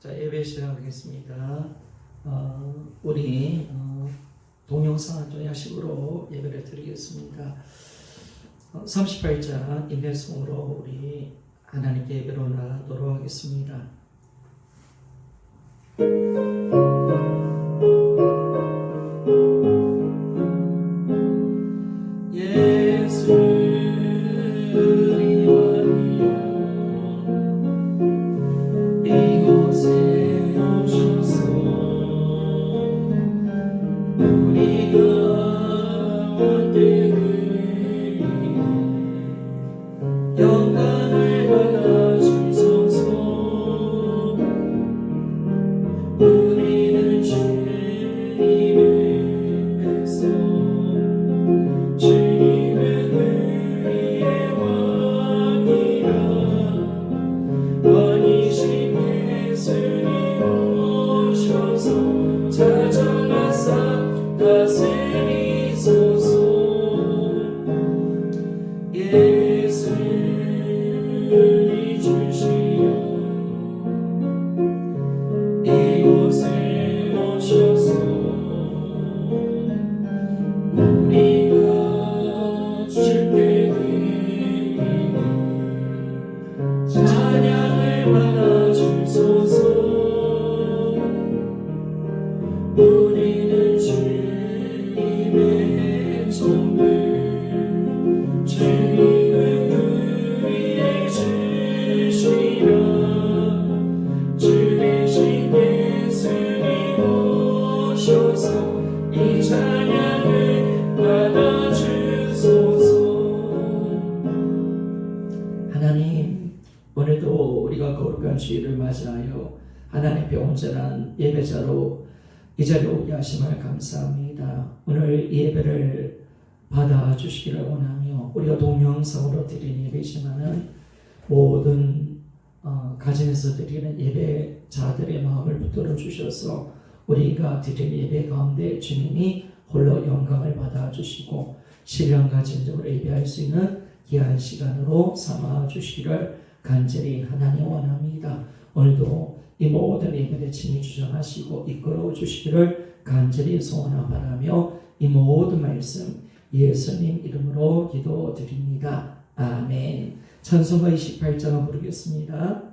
자, 예배 시작하겠습니다. 우리 동영상 야식으로 예배를 드리겠습니다. 38장 인내송으로 우리 하나님께 예배로 나가도록 하겠습니다. 하나님, 오늘도 우리가 거룩한 주일을 맞이하여 하나님 앞에 온전한 예배자로 이 자리에 오게 하심을 감사합니다. 오늘 예배를 받아주시기를 원하며 우리가 동영상으로 드리는 예배지만은 모든 가정에서 드리는 예배자들의 마음을 붙들어 주셔서 우리가 드리는 예배 가운데 주님이 홀로 영광을 받아주시고 신령과 진정으로 예배할 수 있는 귀한 시간으로 삼아 주시기를 간절히 하나님 원합니다. 오늘도 이 모든 예배를 친히 주장하시고 이끌어 주시기를 간절히 소원하 바라며 이 모든 말씀 예수님 이름으로 기도드립니다. 아멘. 찬송가 28장을 부르겠습니다.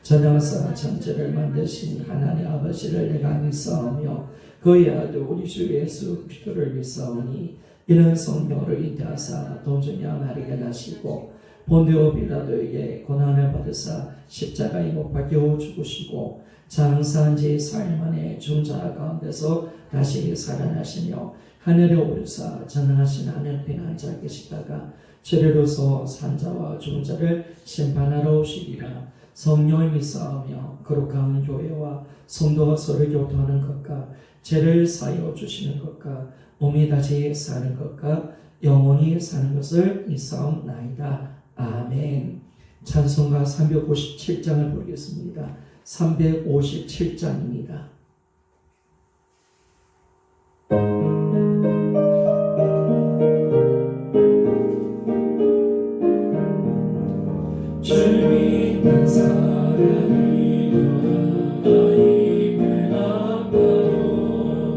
전능하사 천지를 만드신 하나님 아버지를 내가 믿사오며 그의 아들 우리 주 예수 그리스도를 믿사오니 이는 성령으로 잉태하사 동정녀 마리아가 나시고 본디오 빌라도에게 고난을 받으사 십자가에 못 박혀 죽으시고 장사한 지 4일 만에 중자 가운데서 다시 살아나시며 하늘에 오르사 전능하신 하늘 피난자 계시다가 죄로서 산자와 중자를 심판하러 오시리라. 성령을 믿사오며 거룩한 교회와 성도가 서로 교통하는 것과 죄를 사하여 주시는 것과 몸이 다시 사는 것과 영원히 사는 것을 믿사옵나이다. 아멘. 찬송가 357장을 부르겠습니다. 357장입니다. 주 믿는 사람이 하나님을 아파요.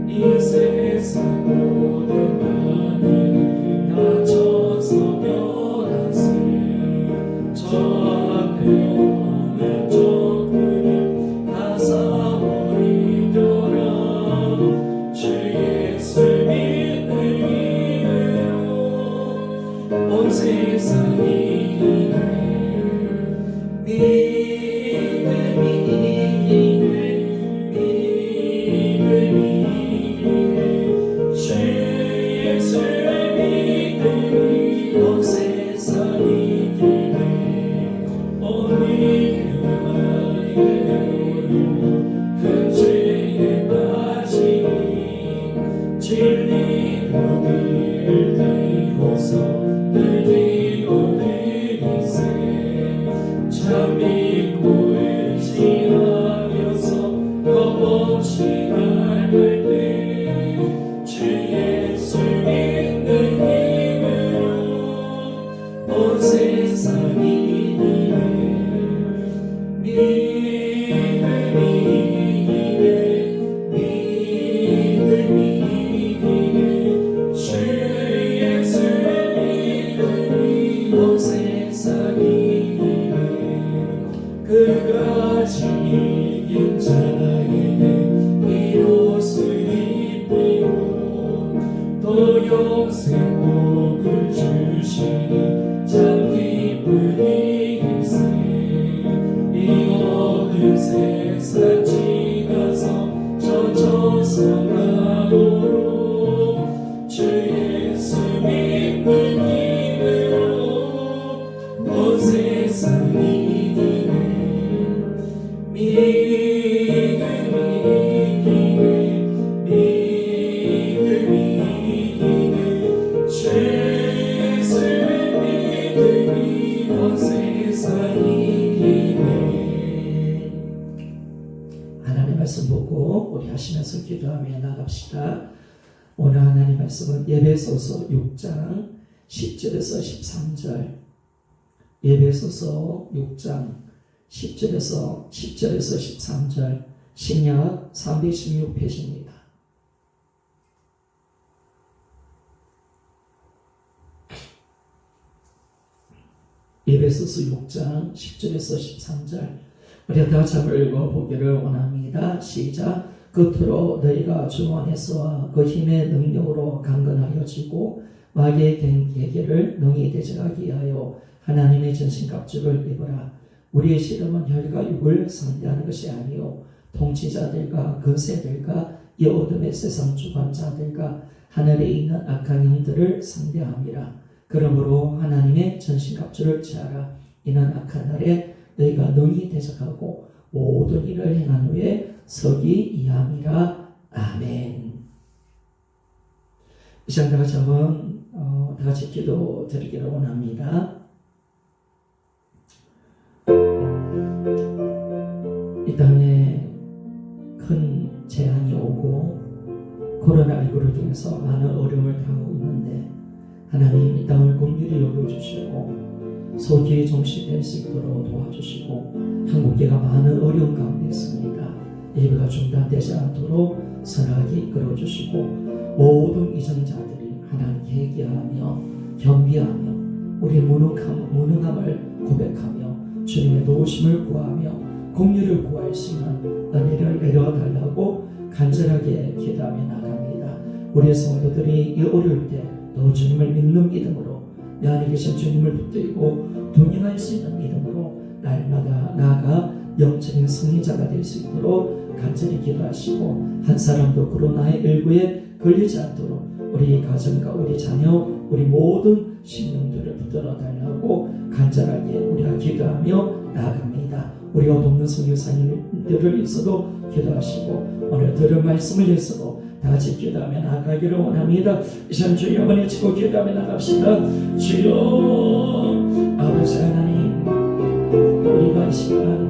이 세상 모든 만인을 다 쳐서면하세. 저 앞에 오는 적그를 다 사버리려라. 주 예수 믿는 이유로 온 세상이 진리로 길을 들고서 늘 뒤로 내리세. 참 믿고 의지하여서 겁없이 나갈 때 주 예수 믿는 힘으로 온 세상이 그까지 이긴 자에게 이로써 이쁘고 또 영생 복을 주시니 참 기쁜 일세. 이 모든 세상 지나서 저 천성 가도록 주 예수 믿는 힘으로 온 세상이 하나님 말씀 보고 우리 하시면서 기도하며 나갑시다. 오늘 하나님 말씀은 에베소서 6장 10절에서 13절, 에베소서 6장 10절에서 13절, 신약 316페이지입니다. 에베소서 6장 10절에서 13절 우리 다 같이 한번 읽어보기를 원합니다. 시작. 겉으로 너희가 주 안에서와 그 힘의 능력으로 강건하여지고 마귀의 계계를 능히 대적하기 위하여 하나님의 전신갑주를 입어라. 우리의 씨름은 혈과 육을 상대하는 것이 아니요 통치자들과 거세들과 이 어둠의 세상 주관자들과 하늘에 있는 악한 영들을 상대함이라. 그러므로 하나님의 전신갑주를 취하라. 이는 악한 날에 너희가 능히 대적하고 모든 일을 행한 후에 서기 이함이라. 아멘. 이 시간 다 같이 한번 다 같이 기도 드리기를 원합니다. 이 땅에 큰 재앙이 오고 코로나19로 인해서 많은 어려움을 당하고 있는데 하나님 이 땅을 긍휼히 여겨주시고 소기의 정신될 수 있도록 도와주시고 한국계가 많은 어려움 가운데 있습니다. 예배가 중단되지 않도록 선하게 이끌어주시고 모든 이정자들이 하나님께 회개하며 겸비하며 우리의 무능함을 고백하며 주님의 도우심을 구하며 긍휼을 구할 수 있는 은혜를 내려달라고 간절하게 기도하며 나갑니다. 우리의 성도들이 이 어려울 때 또 주님을 믿는 믿음으로 내 안에 계신 주님을 붙들고 동행할 수 있는 믿음으로 날마다 나아가 영적인 승리자가 될 수 있도록 간절히 기도하시고, 한 사람도 코로나19에 걸리지 않도록 우리 가정과 우리 자녀, 우리 모든 심령들을 붙들어 달라고 간절하게 우리가 기도하며 나아갑니다. 우리가 돕는 선교사님들을 위해서도 기도하시고, 오늘 들은 말씀을 위해서도 다 같이 기도하며 나아가기를 원합니다. 이 시간 주여 한번 치고 기도하며 나갑시다. 주여 아버지 하나님, 우리가 이 시간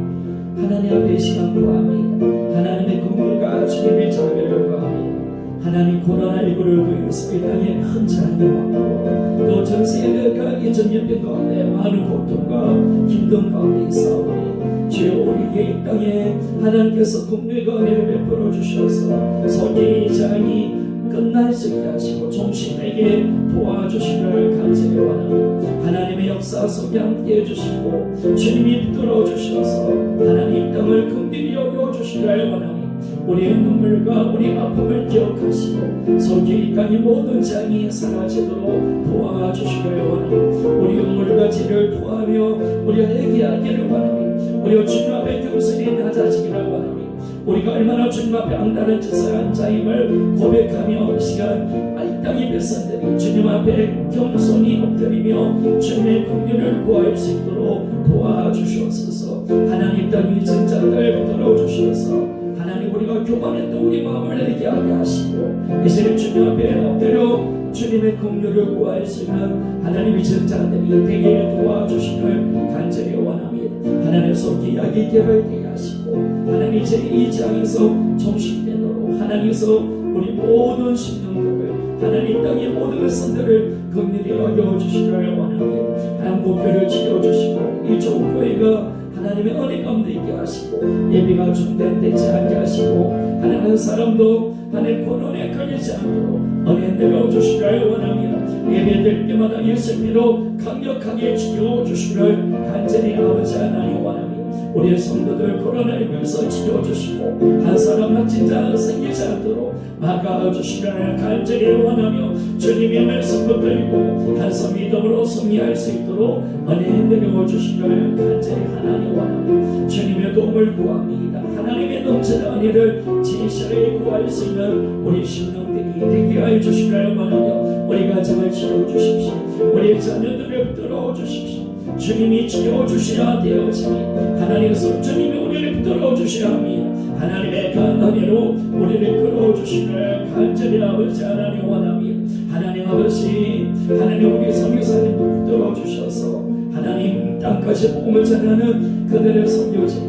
하나님 앞에 이 시간 구합니다. 하나님의 긍휼과 주님의 자비를 구합니다. 하나님, 코로나19를 통해서 이 땅에 큰 재난이 왔고, 또 전 세계가 이 전염병 가운데 많은 고통과 힘든 가운데 있사오니, 주여 우리에게 이 땅에 하나님께서 긍휼과 은혜를 베풀어 주셔서 속이 장이 끝날 수 있게 하시고 종신에게 도와주시기를 간절히 원합니다. 하나님의 역사 속에 함께 해주시고 주님이 붙들어 주셔서 하나님 땅을 긍휼히 여겨주시기를 원합니다. 우리의 눈물과 우리 아픔을 기억하시고 속에 이 땅의 모든 장이 사라지도록 도와주시기를 원합니다. 우리 눈물과 죄를 토하며 우리가 회개하기를 원합니다. 우리가 주님 앞에 겸손히 낮아지기를 원합니다. 우리가 얼마나 주님 앞에 악랄한 짓을 한 자임을 고백하며 이 시간 이 땅의 백성들이 주님 앞에 겸손히 엎드리며 주님의 긍휼을 구할 수 있도록 도와주시옵소서. 하나님 땅 위증자들 붙들어주셔서 하나님, 우리가 교만했던 우리 마음을 회개하게 하시고 이제 주님 앞에 엎드려 주님의 긍휼을 구할 수 있는 하나님의 전자들이 되게 도와주시길 간절히 원합니다. 하나님 속에 약이 개발되게 하시고 하나님 이제 이 장에서 종식되도록 하나님께서 우리 모든 심령들을 하나님 땅의 모든 백성들을 긍휼히 여겨주시길 원합니다. 한국교를 지켜주시고 이 좋은 교회가 하나님의 은혜 가운데 있게 하시고 예배가 중단되지 않게 하시고 하나님 한 사람도 하나님 코로나에 걸리지 않도록 은혜 내려주시기를 원합니다. 예배될 때마다 예수의 피로 강력하게 지켜주시기를 간절히 아버지 하나님 원합니다. 우리의 성도들 코로나19에서 지켜주시고 한 사람 맞진 자 생기지 않도록 막아주시기를 간절히 원하며 주님의 말씀 붙들고 한 섬 믿음으로 승리할 수 있도록 은혜 내려주시기를 간절히 하나님 원합니다. 주님의 도움을 구합니다. 하나님의 넘치는 은혜를 진실하게 구할 수 있는 우리 심령들이 되게 하여 주시기를 원하며 우리 가정을 지켜주십시오. 우리 자녀들을 붙들어 주십시오. 주님이 지켜주셔야 되었으니 하나님께서 주님이 우리를 붙들어주셔야 합니다. 하나님의 간단히로 우리를 끌어주시기를 간절히 아버지 하나님 원합니다. 하나님 아버지, 하나님 우리 선교사님 붙들어주셔서 하나님 땅까지 복음을 전하는 그들의 선교지에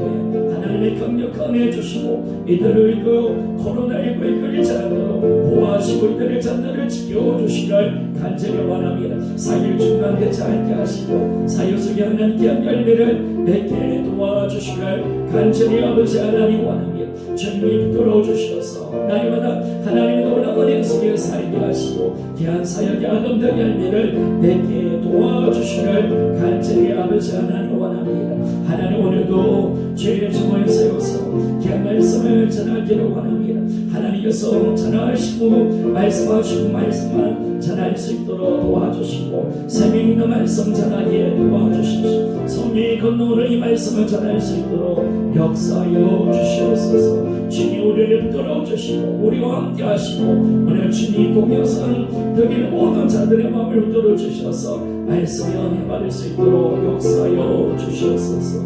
하나님의 강력한 은혜 주시고 이들을 그 코로나19에 걸리지 않도록 보호하시고 이들의 잔들을 지켜주시기를 간절히 원합니다. 사일 중단되지 않게 하시고 사유 속에 하나님 귀한 열매를 맺게 도와주시기를 간절히 아버지 하나님 원합니다. 주님이 붙들어주셔서 날마다 하나님의 놀라운 은혜 속에 살게 하시고 귀한 사역의 아름다운 열매를 맺게 도와주시기를 간절히 아버지 하나님 원합니다. 하나님 오늘도 죄의 증을 세워서 귀한 말씀을 전하기를 원합니다. 하나님께서 전하시고 말씀하시고 말씀만 전할 수 있도록 도와주시고 생명 있는 말씀 전하기에 도와주십시오. 성령이 건너오는 이 말씀을 전할 수 있도록 역사하여 주시옵소서. 주님 우리를 붙들어주시고 우리와 함께 하시고 오늘 주님 동영상 드리는 모든 자들의 마음을 붙들어주셔서 말씀의 은혜 받을 수 있도록 역사하여 주시옵소서.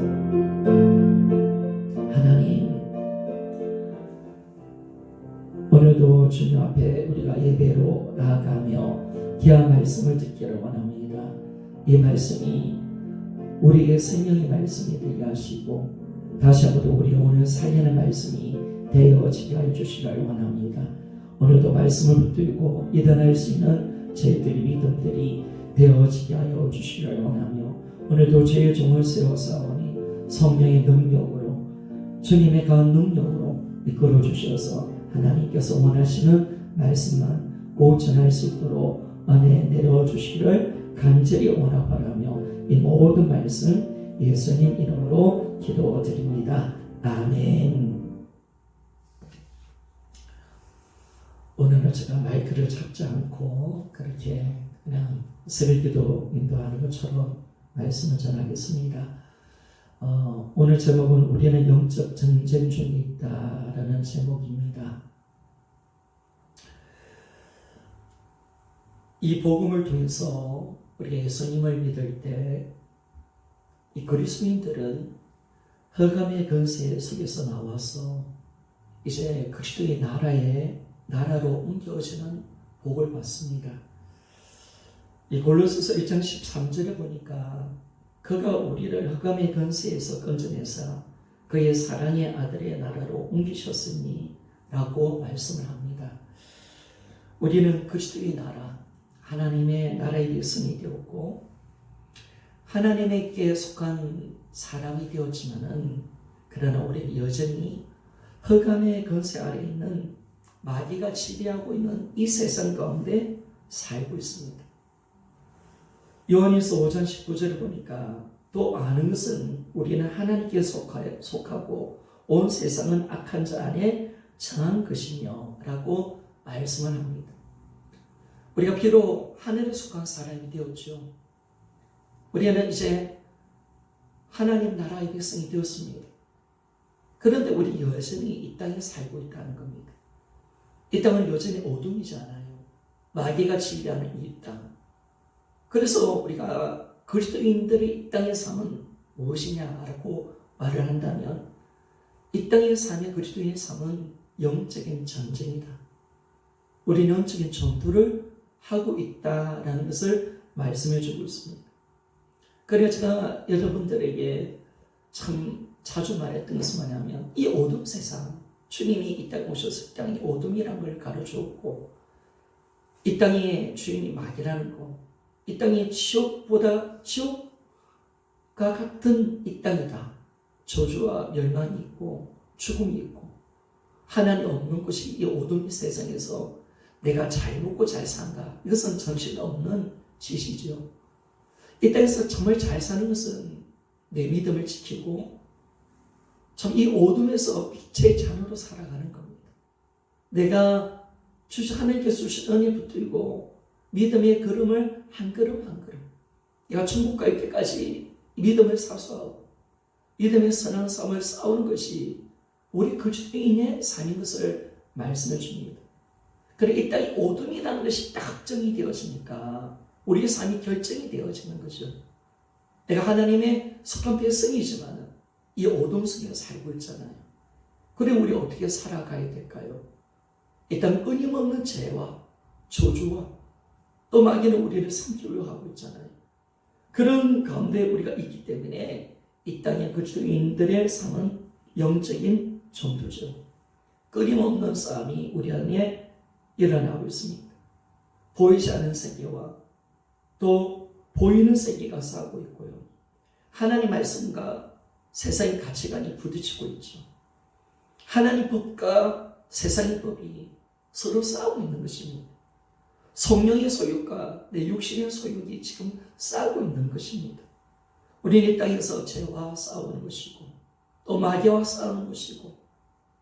하나님, 오늘도 주님 앞에 우리가 예배로 나아가며 귀한 말씀을 듣기를 원합니다. 이 말씀이 우리에게 생명의 말씀이 되게 하시고 다시 한번 우리 오늘 살리는 말씀이 되어지게 하여 주시기를 원합니다. 오늘도 말씀을 붙들고 이단할 수 있는 저희들의 믿음들이 되어지게 하여 주시기를 원하며 오늘도 죄의 종을 세워사오니 성령의 능력으로 주님의 강한 능력으로 이끌어 주셔서 하나님께서 원하시는 말씀만 꼭 전할 수 있도록 은혜 내려주시기를 간절히 원하바라며 이 모든 말씀 예수님 이름으로 기도드립니다. 아멘. 오늘은 제가 마이크를 잡지 않고 그렇게 그냥 새벽기도 인도하는 것처럼 말씀을 전하겠습니다. 오늘 제목은 우리는 영적 전쟁 중에 있다라는 제목입니다. 이 복음을 통해서 우리가 예수님을 믿을 때 이 그리스도인들은 흑암의 권세 속에서 나와서 이제 그리스도의 나라로 옮겨지는 복을 받습니다. 이 골로새서 1장 13절에 보니까 그가 우리를 흑암의 권세에서 건져내사 그의 사랑의 아들의 나라로 옮기셨으니 라고 말씀을 합니다. 우리는 그리스도의 나라, 하나님의 나라의 백성이 되었고 하나님에게 속한 사람이 되었지만은 그러나 우리는 여전히 흑암의 권세 아래에 있는 마귀가 지배하고 있는 이 세상 가운데 살고 있습니다. 요한일서 5장 19절을 보니까 또 아는 것은 우리는 하나님께 속하고 온 세상은 악한 자 안에 처한 것이며 라고 말씀을 합니다. 우리가 비록 하늘에 속한 사람이 되었죠. 우리는 이제 하나님 나라의 백성이 되었습니다. 그런데 우리 여전히 이 땅에 살고 있다는 겁니다. 이 땅은 여전히 어둠이잖아요. 마귀가 지배하는 이 땅. 그래서 우리가 그리스도인들이 이 땅의 삶은 무엇이냐라고 말을 한다면 이 땅의 삶의 그리스도인의 삶은 영적인 전쟁이다. 우리는 영적인 전투를 하고 있다라는 것을 말씀해 주고 있습니다. 그래서 제가 여러분들에게 참 자주 말했던 것은 뭐냐면 이 어둠 세상, 주님이 이 땅에 오셔서 이 땅이 어둠이라는 걸 가르쳐줬고 이 땅의 주인이 마귀라는 거, 이 땅이 지옥과 같은 이 땅이다. 저주와 멸망이 있고 죽음이 있고 하나님 없는 곳이 이 어둠 세상에서 내가 잘 먹고 잘 산다. 이것은 정신없는 짓이죠. 이 땅에서 정말 잘 사는 것은 내 믿음을 지키고 참 이 어둠에서 빛의 자녀로 살아가는 겁니다. 내가 하나님께 주신 은혜에 붙들고 믿음의 걸음을 한 걸음 한 걸음 내가 천국 갈 때까지 믿음을 사수하고 믿음의 선한 싸움을 싸우는 것이 우리 그리스도인의 삶인 것을 말씀해 줍니다. 그래 이 땅이 어둠이라는 것이 딱 확정이 되어지니까 우리의 삶이 결정이 되어지는 거죠. 내가 하나님의 속한 백성이지만 이 어둠 속에 살고 있잖아요. 그래 우리 어떻게 살아가야 될까요? 일단 끊임없는 죄와 저주와 또 마귀는 우리를 삼키려 하고 있잖아요. 그런 가운데 우리가 있기 때문에 이 땅의 그리스도인들의 삶은 영적인 전투죠. 끊임없는 싸움이 우리 안에 일어나고 있습니다. 보이지 않는 세계와 또 보이는 세계가 싸우고 있고요. 하나님 말씀과 세상의 가치관이 부딪히고 있죠. 하나님 법과 세상의 법이 서로 싸우고 있는 것입니다. 성령의 소유과 내 육신의 소유이 지금 싸우고 있는 것입니다. 우리는 이 땅에서 죄와 싸우는 것이고 또 마귀와 싸우는 것이고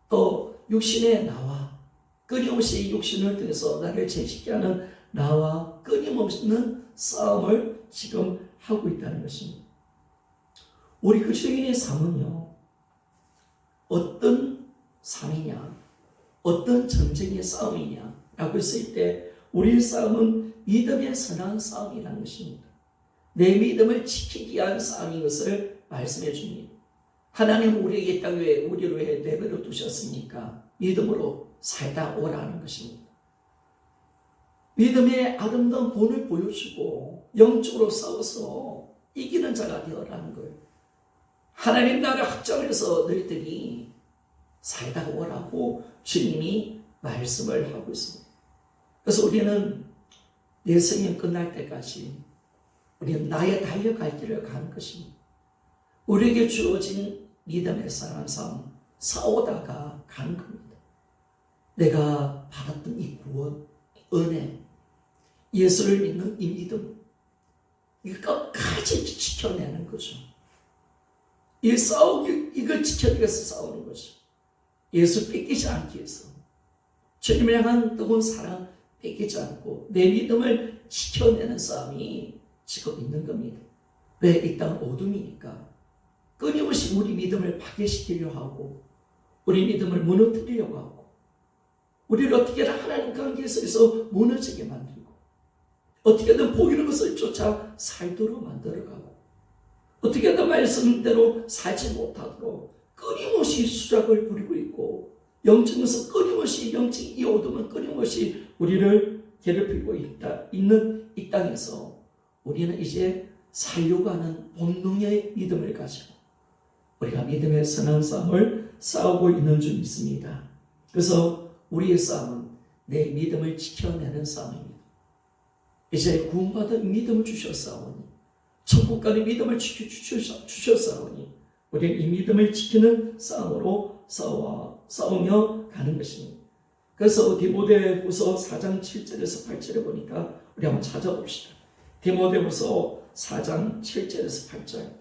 또 육신의 나와 끊임없이 육신을 통해서 나를 죄짓게 하는 나와 끊임없는 싸움을 지금 하고 있다는 것입니다. 우리 그리스도인의 삶은요, 어떤 삶이냐, 어떤 전쟁의 싸움이냐라고 했을 때 우리의 싸움은 믿음의 선한 싸움이라는 것입니다. 내 믿음을 지키기 위한 싸움인 것을 말씀해 줍니다. 하나님은 우리에게 이 땅에 우리를 왜 내버려 두셨습니까? 믿음으로 살다 오라는 것입니다. 믿음의 아름다운 본을 보여주고 영적으로 싸워서 이기는 자가 되어라는 거예요. 하나님 나라 확장을 해서 너희들이 살다 오라고 주님이 말씀을 하고 있습니다. 그래서 우리는 내 생명 끝날 때까지 우리는 나의 달려갈 길을 가는 것입니다. 우리에게 주어진 믿음의 사랑 싸움 싸우다가 가는 겁니다. 내가 받았던 이 구원, 은혜, 예수를 믿는 이 믿음, 이걸 끝까지 지켜내는 거죠. 이걸 지켜내기 위해서 싸우는 거죠. 예수 뺏기지 않기 위해서. 주님을 향한 뜨거운 사랑 뺏기지 않고 내 믿음을 지켜내는 싸움이 지금 있는 겁니다. 왜? 이 땅은 어둠이니까. 끊임없이 우리 믿음을 파괴시키려고 하고 우리 믿음을 무너뜨리려고 하고 우리를 어떻게든 하나님 관계에서 무너지게 만들고 어떻게든 보이는 것을 쫓아 살도록 만들어가고 어떻게든 말씀대로 살지 못하도록 끊임없이 수작을 부리고 있고 영적에서 끊임없이 영적 이 어둠은 끊임없이 우리를 괴롭히고 있는 이 땅에서 우리는 이제 살려고 하는 본능의 믿음을 가지고 우리가 믿음의 선한 싸움을 싸우고 있는 줄 믿습니다. 그래서 우리의 싸움은 내 믿음을 지켜내는 싸움입니다. 이제 구원받은 믿음을 주셨사오니 천국 가는 믿음을 주셨사오니 우리는 이 믿음을 지키는 싸움으로 싸우며 가는 것입니다. 그래서 디모데후서 4장 7절에서 8절에 보니까 우리 한번 찾아봅시다. 디모데후서 4장 7절에서 8절.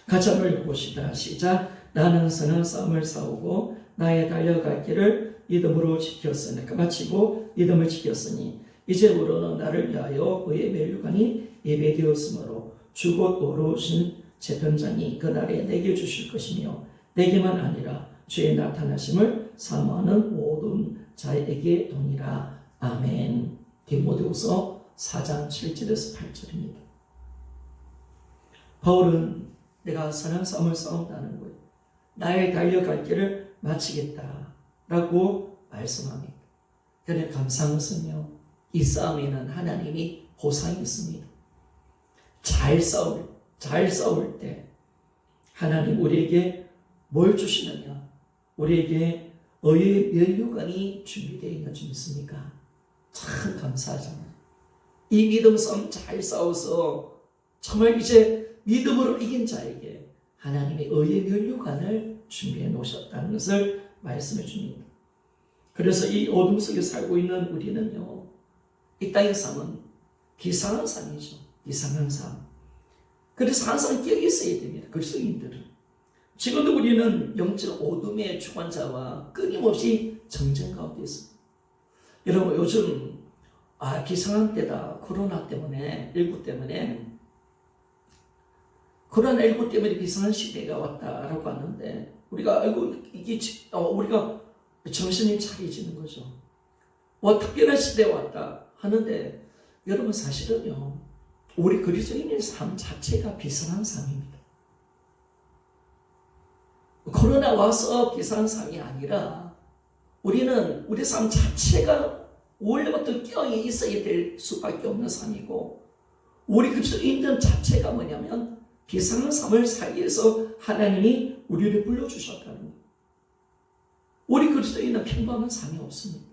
같이 한번 읽어봅시다. 시작. 나는 선한 싸움을 싸우고 나의 달려갈 길을 믿음으로 지켰으니 마치고 믿음을 지켰으니 이제부로는 나를 위하여 그의 멸류관이 예배되었으므로 주곧 오르신 재편장이 그날에 내게 주실 것이며 내게만 아니라 주의 나타나심을 사모하는 모든 자에게 동이라. 아멘. 디모데후서 4장 7절에서 8절입니다. 바울은 내가 선한 싸움을 싸운다는 거예요. 나의 달려갈 길을 마치겠다라고 말씀합니다. 그런데 감사한 것은요, 이 싸움에는 하나님이 보상이 있습니다. 잘 싸울 때 하나님 우리에게 뭘 주시느냐? 우리에게 의의 면류관이 준비되어 있는 줄 믿습니까? 참 감사하잖아요. 이 믿음 싸움 잘 싸워서 정말 이제 믿음으로 이긴 자에게 하나님의 의의 면류관을 준비해 놓으셨다는 것을 말씀해 줍니다. 그래서 이 어둠 속에 살고 있는 우리는요, 이 땅의 삶은 비상한 삶이죠. 비상한 삶. 그래서 항상 깨어 있어야 됩니다. 그리스도인들은. 지금도 우리는 영적 어둠의 주관자와 끊임없이 정전 가운데 있습니다. 여러분 요즘 비상한 때다. 코로나 때문에, 19 때문에 코로나19 때문에 비상한 시대가 왔다라고 하는데 우리가 우리가 정신이 차려지는 거죠. 특별한 시대가 왔다 하는데 여러분 사실은요, 우리 그리스도인의 삶 자체가 비상한 삶입니다. 코로나 와서 비상한 삶이 아니라 우리는 우리 삶 자체가 원래부터 깨어 있어야 될 수밖에 없는 삶이고 우리 그리스도인들 자체가 뭐냐면 비상한 삶을 살기 위해서 하나님이 우리를 불러주셨다는 거예요. 우리 그리스도인은 평범한 삶이 없습니다.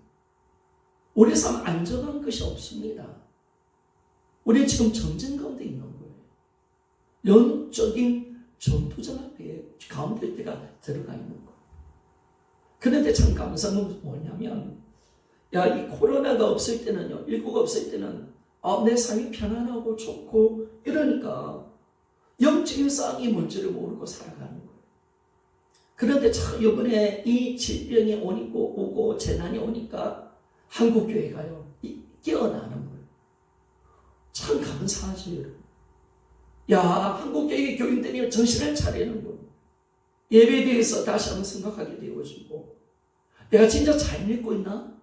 우리 삶 안전한 것이 없습니다. 우리는 지금 전쟁 가운데 있는 거예요. 영적인 전투장 가운데 때가 들어가 있는 거예요. 그런데 참 감사한 건 뭐냐면 이 코로나가 없을 때는요, 19가 없을 때는 내 삶이 편안하고 좋고 이러니까 영적인 싸움이 뭔지를 모르고 살아가는 거예요. 그런데 참 이번에 이 질병이 오고 재난이 오니까 한국교회가요 깨어나는 거예요. 참 감사하죠, 여러분. 한국교회 교인들이 정신을 차리는 거예요. 예배에 대해서 다시 한번 생각하게 되어지고 내가 진짜 잘 믿고 있나?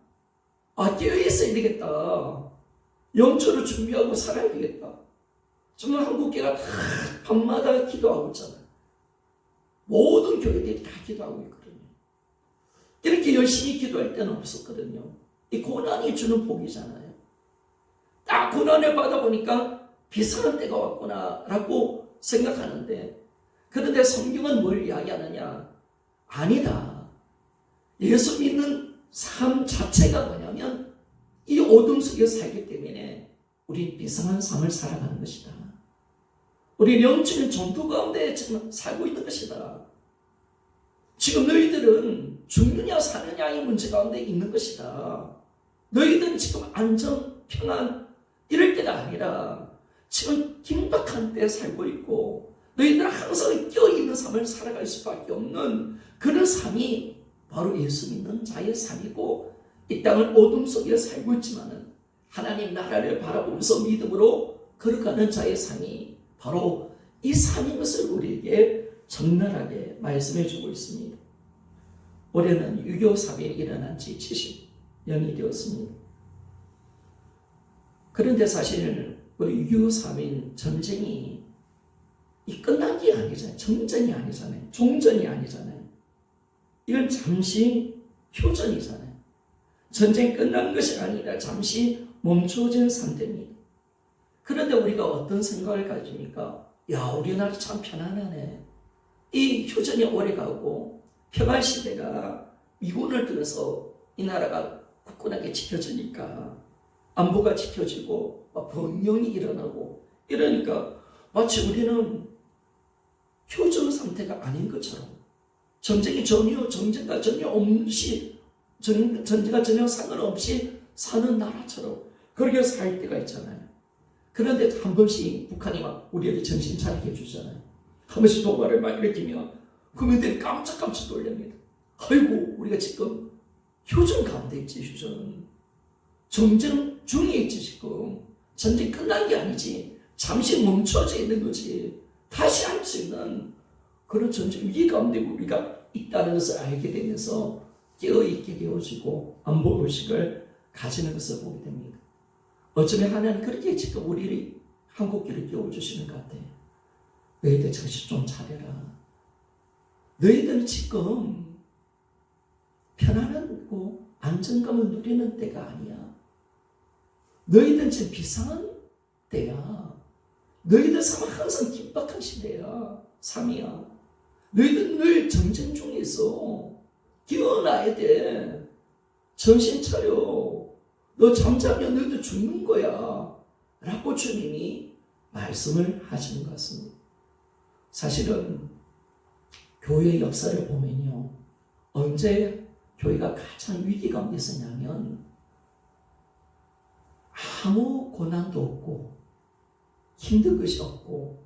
깨어 있어야 되겠다. 영적으로 준비하고 살아야 되겠다. 정말 한국교회가 다 밤마다 기도하고 있잖아요. 모든 교회들이 다 기도하고 있거든요. 이렇게 열심히 기도할 때는 없었거든요. 이 고난이 주는 복이잖아요. 딱 고난을 받아보니까 비상한 때가 왔구나 라고 생각하는데, 그런데 성경은 뭘 이야기하느냐? 아니다. 예수 믿는 삶 자체가 뭐냐면 이 어둠 속에 살기 때문에 우리 비상한 삶을 살아가는 것이다. 우리 영적인 전투 가운데 지금 살고 있는 것이다. 지금 너희들은 죽느냐 사느냐의 문제 가운데 있는 것이다. 너희들은 지금 안전, 평안 이럴 때가 아니라 지금 긴박한 때 살고 있고 너희들은 항상 껴있는 삶을 살아갈 수밖에 없는 그런 삶이 바로 예수 믿는 자의 삶이고 이 땅을 어둠 속에 살고 있지만은 하나님 나라를 바라보면서 믿음으로 걸어가는 자의 삶이 바로 이 삶인 것을 우리에게 적나라하게 말씀해 주고 있습니다. 올해는 6.25 사변이 일어난 지 70년이 되었습니다. 그런데 사실 우리 6.25 사변 전쟁이 끝난 게 아니잖아요. 정전이 아니잖아요. 종전이 아니잖아요. 이건 잠시 휴전이잖아요. 전쟁 끝난 것이 아니라 잠시 멈춰진 상태입니다. 그런데 우리가 어떤 생각을 가집니까? 야, 우리나라 참 편안하네. 이 휴전이 오래가고 평화시대가 미군을 들어서 이 나라가 굳건하게 지켜지니까 안보가 지켜지고 번영이 일어나고 이러니까 마치 우리는 휴전 상태가 아닌 것처럼 전쟁과 전혀 없이 전쟁과 전혀 상관없이 사는 나라처럼 그렇게 살 때가 있잖아요. 그런데 한 번씩 북한이 막 우리에게 정신 차리게 해주잖아요. 한 번씩 도발을 막 일으키면 국민들이 깜짝깜짝 놀랍니다. 아이고, 우리가 지금 휴전 가운데 있지. 휴전 전쟁 중에 있지. 지금 전쟁 끝난 게 아니지. 잠시 멈춰져 있는 거지. 다시 할 수 있는 그런 전쟁 위기 가운데 우리가 있다는 것을 알게 되면서 깨어있게 되어지고 안보의식을 가지는 것을 보게 됩니다. 어쩌면 하나님 그렇게 지금 우리를 한국교를 깨워주시는 것 같아요. 너희들 정신 좀 차려라. 너희들은 지금 편안하고 안정감을 누리는 때가 아니야. 너희들은 지금 비상한 때야. 너희들 삶은 항상 긴박한 시대야. 삶이야. 너희들 늘 전쟁 중에 있어. 깨어나야 돼. 정신 차려. 너 잠자면 너희들 죽는 거야. 라고 주님이 말씀을 하시는 것 같습니다. 사실은 교회의 역사를 보면요. 언제 교회가 가장 위기 가운데 있었냐면 아무 고난도 없고 힘든 것이 없고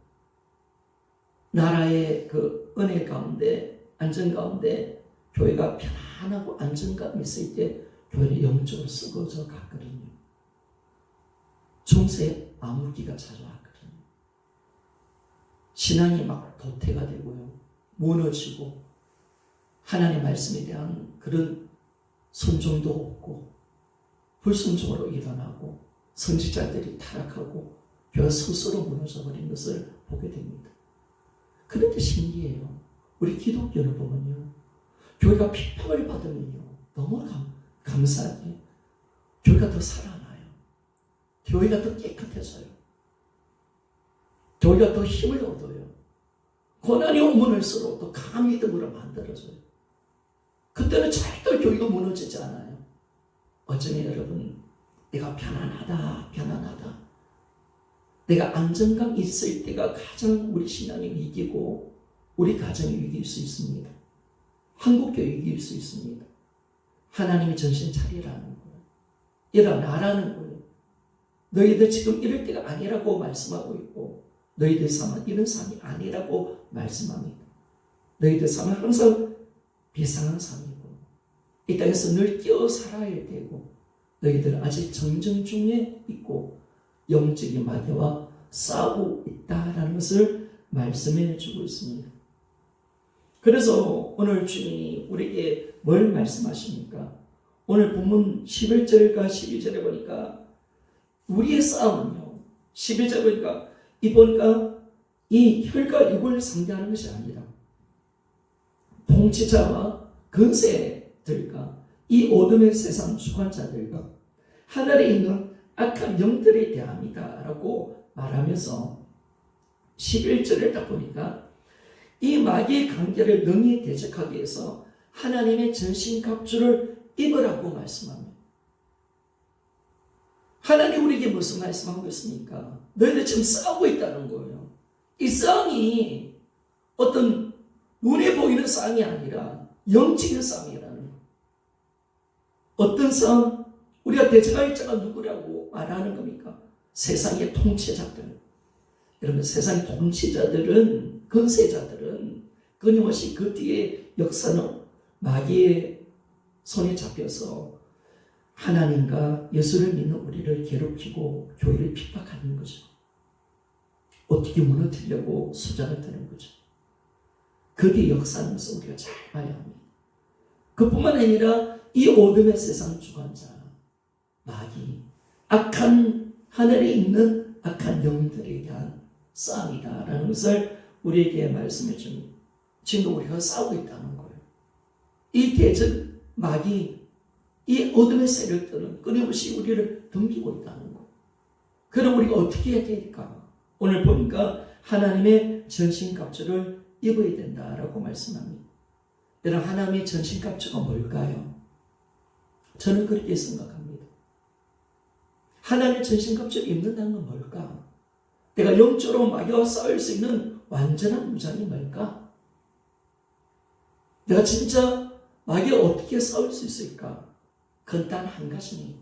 나라의 그 은혜 가운데 안전 가운데 교회가 편안하고 안정감이 있을 때 교회는 영적으로 썩어져 갔거든요. 중세에 암흑기가 찾아왔거든요. 신앙이 막 도태가 되고요. 무너지고 하나님의 말씀에 대한 그런 순종도 없고 불순종으로 일어나고 선지자들이 타락하고 교회가 스스로 무너져버린 것을 보게 됩니다. 그런데 신기해요. 우리 기독교를 보면요. 교회가 핍박을 받으면요. 너무 감사하게 교회가 더 살아나요. 교회가 더 깨끗해져요. 교회가 더 힘을 얻어요. 고난이 오면 올수록 더 강한 믿음으로 만들어져요. 그때는 절대 교회가 무너지지 않아요. 어쩌면 여러분, 내가 편안하다. 내가 안정감 있을 때가 가장 우리 신앙의 위기고 우리 가정의 위기일 수 있습니다. 한국교회 위기일 수 있습니다. 하나님이 정신 차리라는 거예요. 일어나라는 거예요. 너희들 지금 이럴 때가 아니라고 말씀하고 있고 너희들 삶은 이런 삶이 아니라고 말씀합니다. 너희들 삶은 항상 비상한 삶이고 이 땅에서 늘 끼어 살아야 되고 너희들은 아직 전쟁 중에 있고 영적인 마귀와 싸우고 있다라는 것을 말씀해 주고 있습니다. 그래서 오늘 주님이 우리에게 뭘 말씀하십니까? 오늘 본문 11절과 12절에 보니까 우리의 싸움은요. 11절 보니까 이 혈과 육을 상대하는 것이 아니라 통치자와 권세들과 이 어둠의 세상 주관자들과 하늘에 있는 악한 영들에 대합니다. 라고 말하면서 11절을 딱 보니까 이 마귀의 관계를 능히 대적하기 위해서 하나님의 전신갑주를 입으라고 말씀합니다. 하나님 우리에게 무슨 말씀하고 있습니까? 너희들 지금 싸우고 있다는 거예요. 이 싸움이 어떤 눈에 보이는 싸움이 아니라 영적인 싸움이라는 거예요. 어떤 싸움? 우리가 대적할 자가 누구라고 말하는 겁니까? 세상의 통치자들. 여러분, 세상의 통치자들은, 권세자들은 끊임없이 그 뒤에 역사는 마귀의 손에 잡혀서 하나님과 예수를 믿는 우리를 괴롭히고 교회를 핍박하는 거죠. 어떻게 무너뜨리려고 수작을 드는 거죠. 그게 역사하면서 우리가 잘 봐야 합니다. 그뿐만 아니라 이 어둠의 세상 주관자 마귀, 악한 하늘에 있는 악한 영들에 대한 싸움이다라는 것을 우리에게 말씀해 줍니다. 지금 우리가 싸우고 있다는 거예요. 이 대적 마귀, 이 어둠의 세력들은 끊임없이 우리를 덤비고 있다는 거예요. 그럼 우리가 어떻게 해야 될까? 오늘 보니까 하나님의 전신갑주를 입어야 된다라고 말씀합니다. 여러분, 하나님의 전신갑주가 뭘까요? 저는 그렇게 생각합니다. 하나님의 전신갑주를 입는다는 건 뭘까? 내가 영적으로 마귀와 싸울 수 있는 완전한 무장이 뭘까? 내가 진짜 마귀와 어떻게 싸울 수 있을까? 그건 단 한 가지니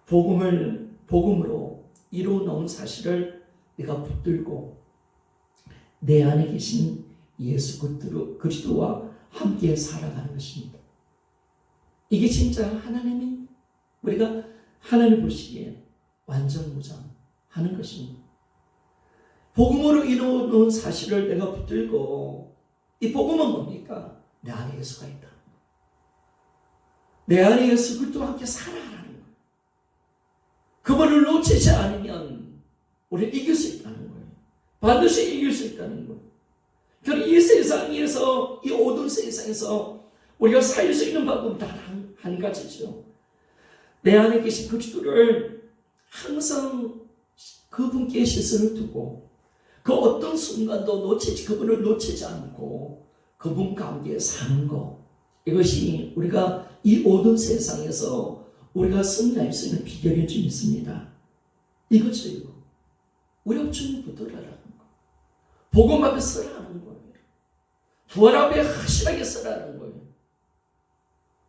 복음으로 이루어놓은 사실을 내가 붙들고 내 안에 계신 예수 그리스도와 함께 살아가는 것입니다. 이게 진짜 하나님이 우리가 하나님 보시기에 완전 무장하는 것입니다. 복음으로 이루어놓은 사실을 내가 붙들고, 이 복음은 뭡니까? 내 안에 예수가 있다. 내 안에 예수 그리스도와 함께 살아가는 거예요. 그분을 놓치지 않으면 우리는 이길 수 있다는 거예요. 반드시 이길 수 있다는 거예요. 그럼 이 세상에서, 이 어두운 세상에서 우리가 살 수 있는 방법은 단 한 가지죠. 내 안에 계신 그리스도를 항상 그분께 시선을 두고 그 어떤 순간도 그분을 놓치지 않고 그분 가운데 사는 것, 이것이 우리가 이 어두운 세상에서 우리가 승리할 수 있는 비결이 좀 있습니다. 이거죠, 이거. 우리가 주님 붙들으라는 거. 복음 앞에 서라는 거예요. 부활 앞에 확실하게 서라는 거예요.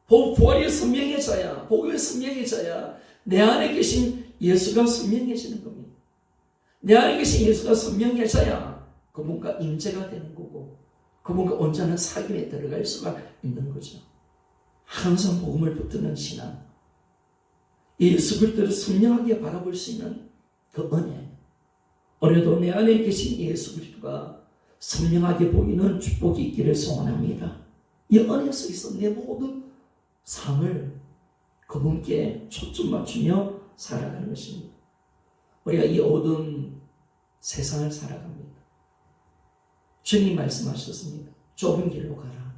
부활이 선명해져야, 복음이 선명해져야 내 안에 계신 예수가 선명해지는 겁니다. 내 안에 계신 예수가 선명해져야 그분과 임재가 되는 거고 그분과 온전한 사귐에 들어갈 수가 있는 거죠. 항상 복음을 붙드는 신앙, 예수 그리스도를 선명하게 바라볼 수 있는 그 은혜, 오늘도 내 안에 계신 예수 그리스도가 선명하게 보이는 축복이 있기를 소원합니다. 이 은혜 속에서 내 모든 삶을 그분께 초점 맞추며 살아가는 것입니다. 우리가 이 어두운 세상을 살아갑니다. 주님 말씀하셨습니다. 좁은 길로 가라.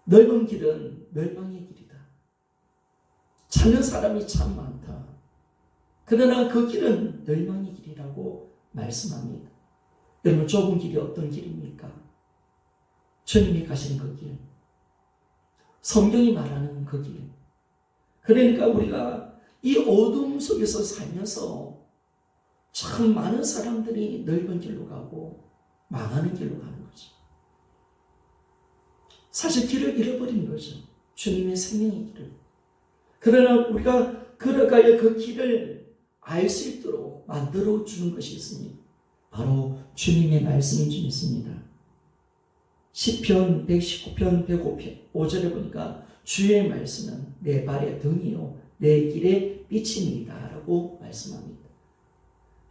넓은 길은 멸망의 길이다. 찾는 사람이 참 많다. 그러나 그 길은 멸망의 길이라고 말씀합니다. 여러분, 좁은 길이 어떤 길입니까? 주님이 가신 그 길, 성경이 말하는 그 길. 그러니까 우리가 이 어둠 속에서 살면서 참 많은 사람들이 넓은 길로 가고 망하는 길로 가는 거죠. 사실 길을 잃어버린 거죠. 주님의 생명의 길을. 그러나 우리가 걸어가야 그 길을 알 수 있도록 만들어 주는 것이 있습니다. 바로 주님의 말씀이 좀 있습니다. 시편 119편 105절에 보니까 주의 말씀은 내 발의 등이요 내 길의 빛입니다 라고 말씀합니다.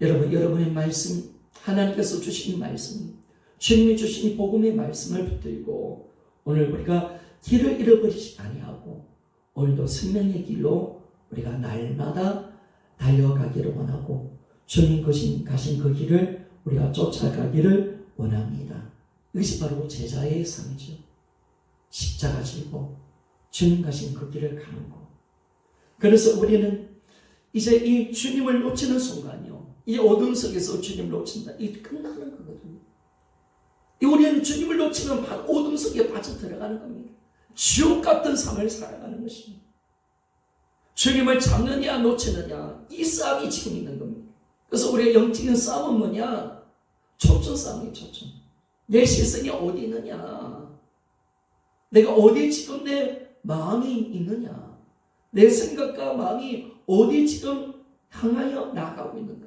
여러분, 여러분의 말씀, 하나님께서 주신 말씀, 주님이 주신 이 복음의 말씀을 붙들고 오늘 우리가 길을 잃어버리지 아니하고 오늘도 생명의 길로 우리가 날마다 달려가기를 원하고 주님 가신 그 길을 우리가 쫓아가기를 원합니다. 이것이 바로 제자의 삶이죠. 십자가 지고 주님 가신 그 길을 가는 것. 그래서 우리는 이제 이 주님을 놓치는 순간이요, 이 어둠 속에서 주님을 놓친다, 이게 끝나는 거거든요. 우리는 주님을 놓치면 어둠 속에 빠져 들어가는 겁니다. 지옥 같은 삶을 살아가는 것입니다. 주님을 잡느냐 놓치느냐, 이 싸움이 지금 있는 겁니다. 그래서 우리의 영적인 싸움은 뭐냐? 초점 싸움이에요. 초점. 내 시선이 어디 있느냐, 내가 어디 지금 내 마음이 있느냐, 내 생각과 마음이 어디 지금 향하여 나가고 있는가.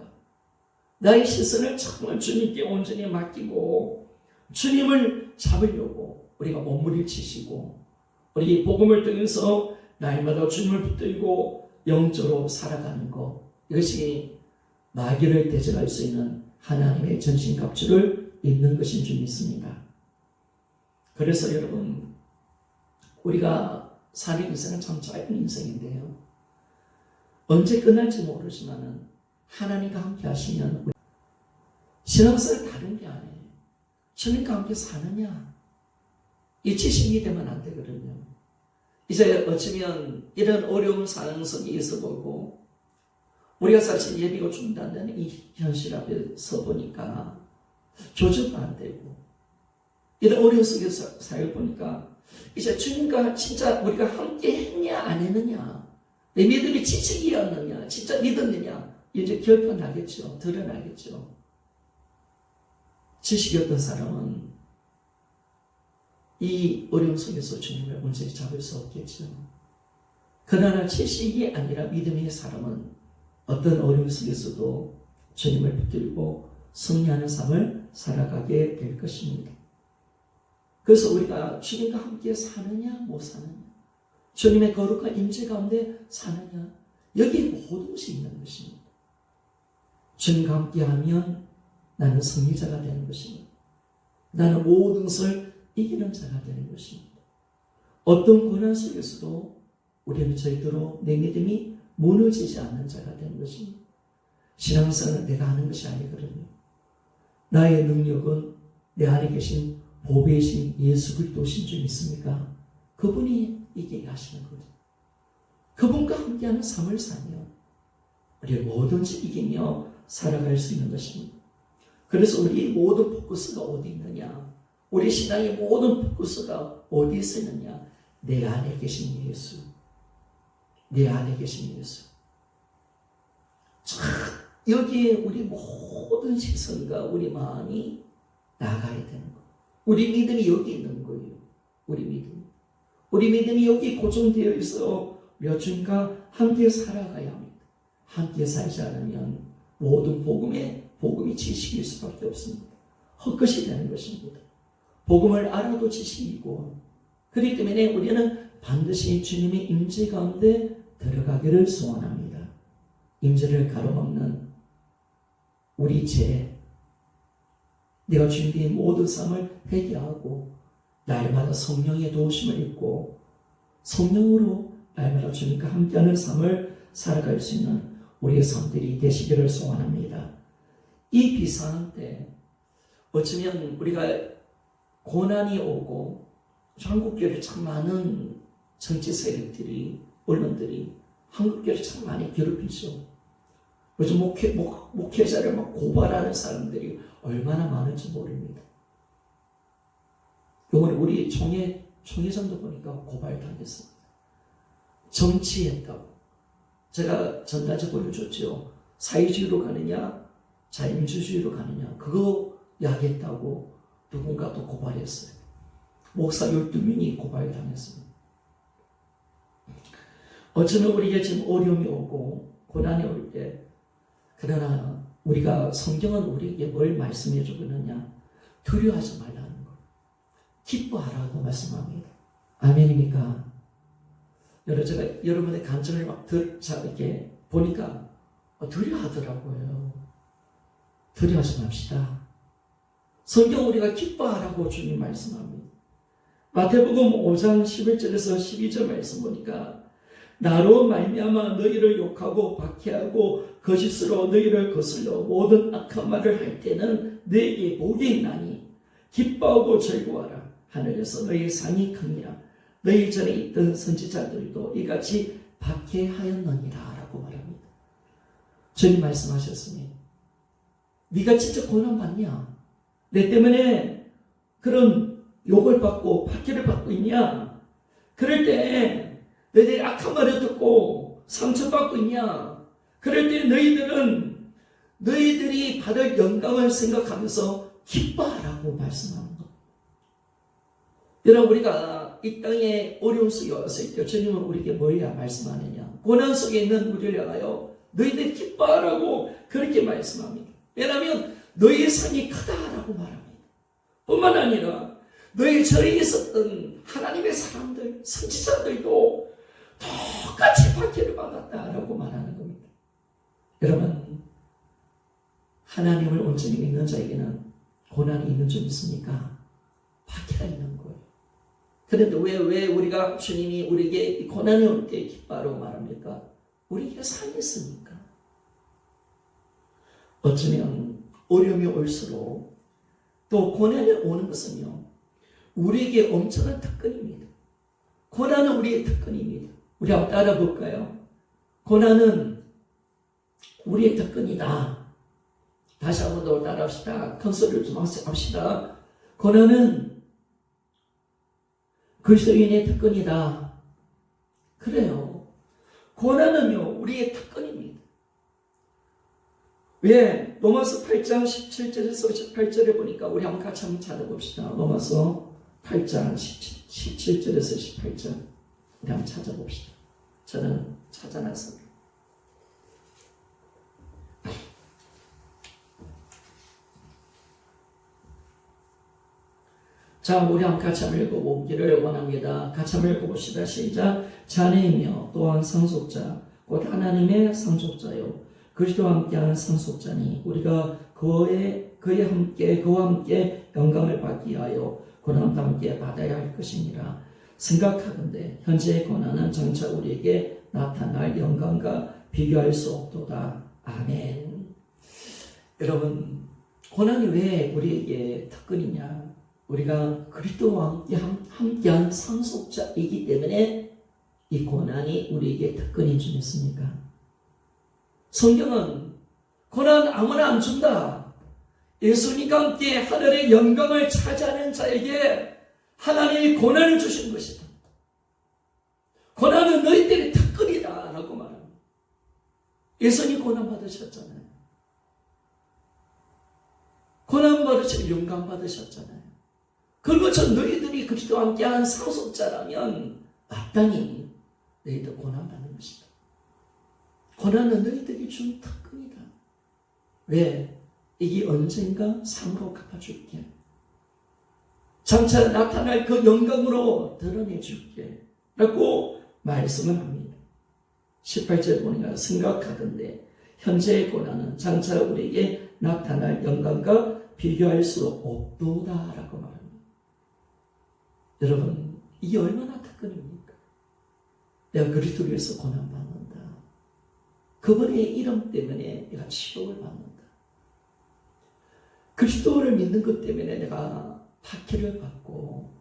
나의 시선을 정말 주님께 온전히 맡기고 주님을 잡으려고 우리가 몸부림치시고 우리 복음을 통해서 날마다 주님을 붙들고 영적으로 살아가는 것, 이것이 마귀를 대적할 수 있는 하나님의 전신갑주를 입는 것인 줄 믿습니다. 그래서 여러분, 우리가 사는 인생은 참 짧은 인생인데요, 언제 끝날지 모르지만 하나님과 함께 하시면 신앙생활 다른 게 아니에요. 주님과 함께 사느냐, 이 지식이 되면 안 되거든요. 이제 어쩌면 이런 어려운 상황성이 있어 보고 우리가 사실 예비가 중단되는 이 현실 앞에 서 보니까 조절도 안 되고, 이런 어려운 속에서 살고 보니까 이제 주님과 진짜 우리가 함께 했냐 안 했느냐, 내 믿음이 지식이었느냐 진짜 믿었느냐, 이제 결판 나겠죠. 드러나겠죠. 지식이었던 사람은 이 어려움 속에서 주님을 온전히 잡을 수 없겠죠. 그러나 지식이 아니라 믿음의 사람은 어떤 어려움 속에서도 주님을 붙들고 승리하는 삶을 살아가게 될 것입니다. 그래서 우리가 주님과 함께 사느냐 못 사느냐, 주님의 거룩한 임재 가운데 사느냐, 여기에 모든 것이 있는 것입니다. 주님과 함께하면 나는 승리자가 되는 것입니다. 나는 모든 것을 이기는 자가 되는 것입니다. 어떤 고난 속에서도 우리는 절대로 내 믿음이 무너지지 않는 자가 되는 것입니다. 신앙생활은 내가 하는 것이 아니거든요. 나의 능력은 내 안에 계신 보배이신 예수 그리스도신 줄 믿습니까? 그분이 이기게 하시는 거죠. 그분과 함께하는 삶을 살며 우리 뭐든지 이기며 살아갈 수 있는 것입니다. 그래서 우리 모든 포커스가 어디 있느냐, 우리 신앙의 모든 포커스가 어디에 있느냐, 내 안에 계신 예수, 내 안에 계신 예수. 참 여기에 우리 모든 시선과 우리 마음이 나가야 되는 거예요. 우리 믿음이 여기 있는 거예요. 우리 믿음이 여기 고정되어 있어 주님과 함께 살아가야 합니다. 함께 살지 않으면 모든 복음이 지식일 수밖에 없습니다. 헛것이 되는 것입니다. 복음을 알아도 지식이고, 그렇기 때문에 우리는 반드시 주님의 임재 가운데 들어가기를 소원합니다. 임재를 가로막는 우리 죄, 내가 주님의 모든 삶을 회개하고 날마다 성령의 도우심을 입고 성령으로 날마다 주님과 함께하는 삶을 살아갈 수 있는 우리의 삶들이 되시기를 소원합니다. 이 비상한 때 어쩌면 우리가 고난이 오고, 한국교회를 참 많은 정치 세력들이, 언론들이 한국교회를 참 많이 괴롭히죠. 요즘 목회자를 막 고발하는 사람들이 얼마나 많은지 모릅니다. 이번에 우리 총회장도 보니까 고발당했습니다. 정치했다고. 제가 전단지 보여줬죠. 사회주의로 가느냐 자유민주주의로 가느냐, 그거 야기했다고 누군가 또 고발했어요. 목사 12명이 고발당했습니다. 어쩌면 우리에게 지금 어려움이 오고 고난이 올 때, 그러나 우리가, 성경은 우리에게 뭘 말씀해 주고 있느냐, 두려워하지 말라는 것, 기뻐하라고 말씀합니다. 아멘입니까? 제가 여러분의 간증을 이렇게 보니까 두려워하더라고요. 두려워하지 맙시다. 성경 우리가 기뻐하라고 주님 말씀합니다. 마태복음 5장 11절에서 12절 말씀 보니까, 나로 말미암아 너희를 욕하고 박해하고 거짓으로 너희를 거슬러 모든 악한 말을 할 때는 너희에게 복이 있나니 기뻐하고 즐거워하라. 하늘에서 너희 상이 크니라. 너희 전에 있던 선지자들도 이같이 박해하였느니라 라고 말합니다. 주님 말씀하셨으니, 네가 진짜 고난받냐? 내 때문에 그런 욕을 받고 박해를 받고 있냐? 그럴 때 너희들이 악한 말을 듣고 상처받고 있냐? 그럴 때 너희들이 받을 영광을 생각하면서 기뻐하라고 말씀하는 것. 여러분, 우리가 이 땅에 어려움 속에 왔을 때 주님은 우리에게 뭐야 말씀하느냐? 고난 속에 있는 우리를 향하여 너희들이 기뻐하라고 그렇게 말씀합니다. 왜냐하면 너희의 상이 크다라고 말합니다. 뿐만 아니라 너희 절에 있었던 하나님의 사람들, 선지자들도 똑같이 박해를 받았다라고 말하는 겁니다. 여러분, 하나님을 온전히 믿는 자에게는 고난이 있는 줄 믿습니까? 박해가 있는 거예요. 그런데 왜 우리가 주님이 우리에게 이 고난이 올 때 기뻐하라고 말합니까? 우리에게 상이 있으니까. 어쩌면 어려움이 올수록 또 고난이 오는 것은요, 우리에게 엄청난 특권입니다. 고난은 우리의 특권입니다. 우리 한번 따라 볼까요? 고난은 우리의 특권이다. 다시 한번 더 따라합시다. 큰 소리를 좀 합시다. 고난은 그리스도인의 특권이다. 그래요. 고난은요, 우리의 특권입니다. 왜? 로마서 8장 17절에서 18절에 보니까 우리 한번 같이 한번 찾아봅시다. 로마서 8장 17절에서 18절 우리 한번 찾아봅시다. 저는 찾아놨습니다. 자, 우리 한번 같이 한번 읽어보기를 원합니다. 같이 한번 읽어봅시다. 시작. 자네이며 또한 상속자 곧 하나님의 상속자요 그리스도와 함께하는 상속자니 우리가 그와 함께 영광을 받기 위하여 고난도 함께 받아야 할 것이니라. 생각하건대 현재의 고난은 장차 우리에게 나타날 영광과 비교할 수 없도다. 아멘. 여러분, 고난이 왜 우리에게 특권이냐? 우리가 그리스도와 함께한 상속자이기 때문에 이 고난이 우리에게 특권인 줄 믿습니까? 성경은 고난 아무나 안 준다. 예수님과 함께 하늘의 영광을 차지하는 자에게 하나님이 고난을 주신 것이다. 고난은 너희들의 특권이다 라고 말합니다. 예수님 고난 받으셨잖아요. 고난 받으시고 영광 받으셨잖아요. 그리고 저 너희들이 그리스도와 함께한 상속자라면 마땅히 너희들 고난 받는 것이다. 고난은 너희들이 준 특권이다. 왜? 이게 언젠가 상으로 갚아줄게. 장차 나타날 그 영광으로 드러내줄게. 라고 말씀을 합니다. 18절에 보니까 생각하던데 현재의 고난은 장차 우리에게 나타날 영광과 비교할 수 없도다 라고 말합니다. 여러분, 이게 얼마나 특권입니까? 내가 그리스도를 위해서 고난받는다. 그분의 이름 때문에 내가 치욕을 받는다. 그리스도를 믿는 것 때문에 내가 박해를 받고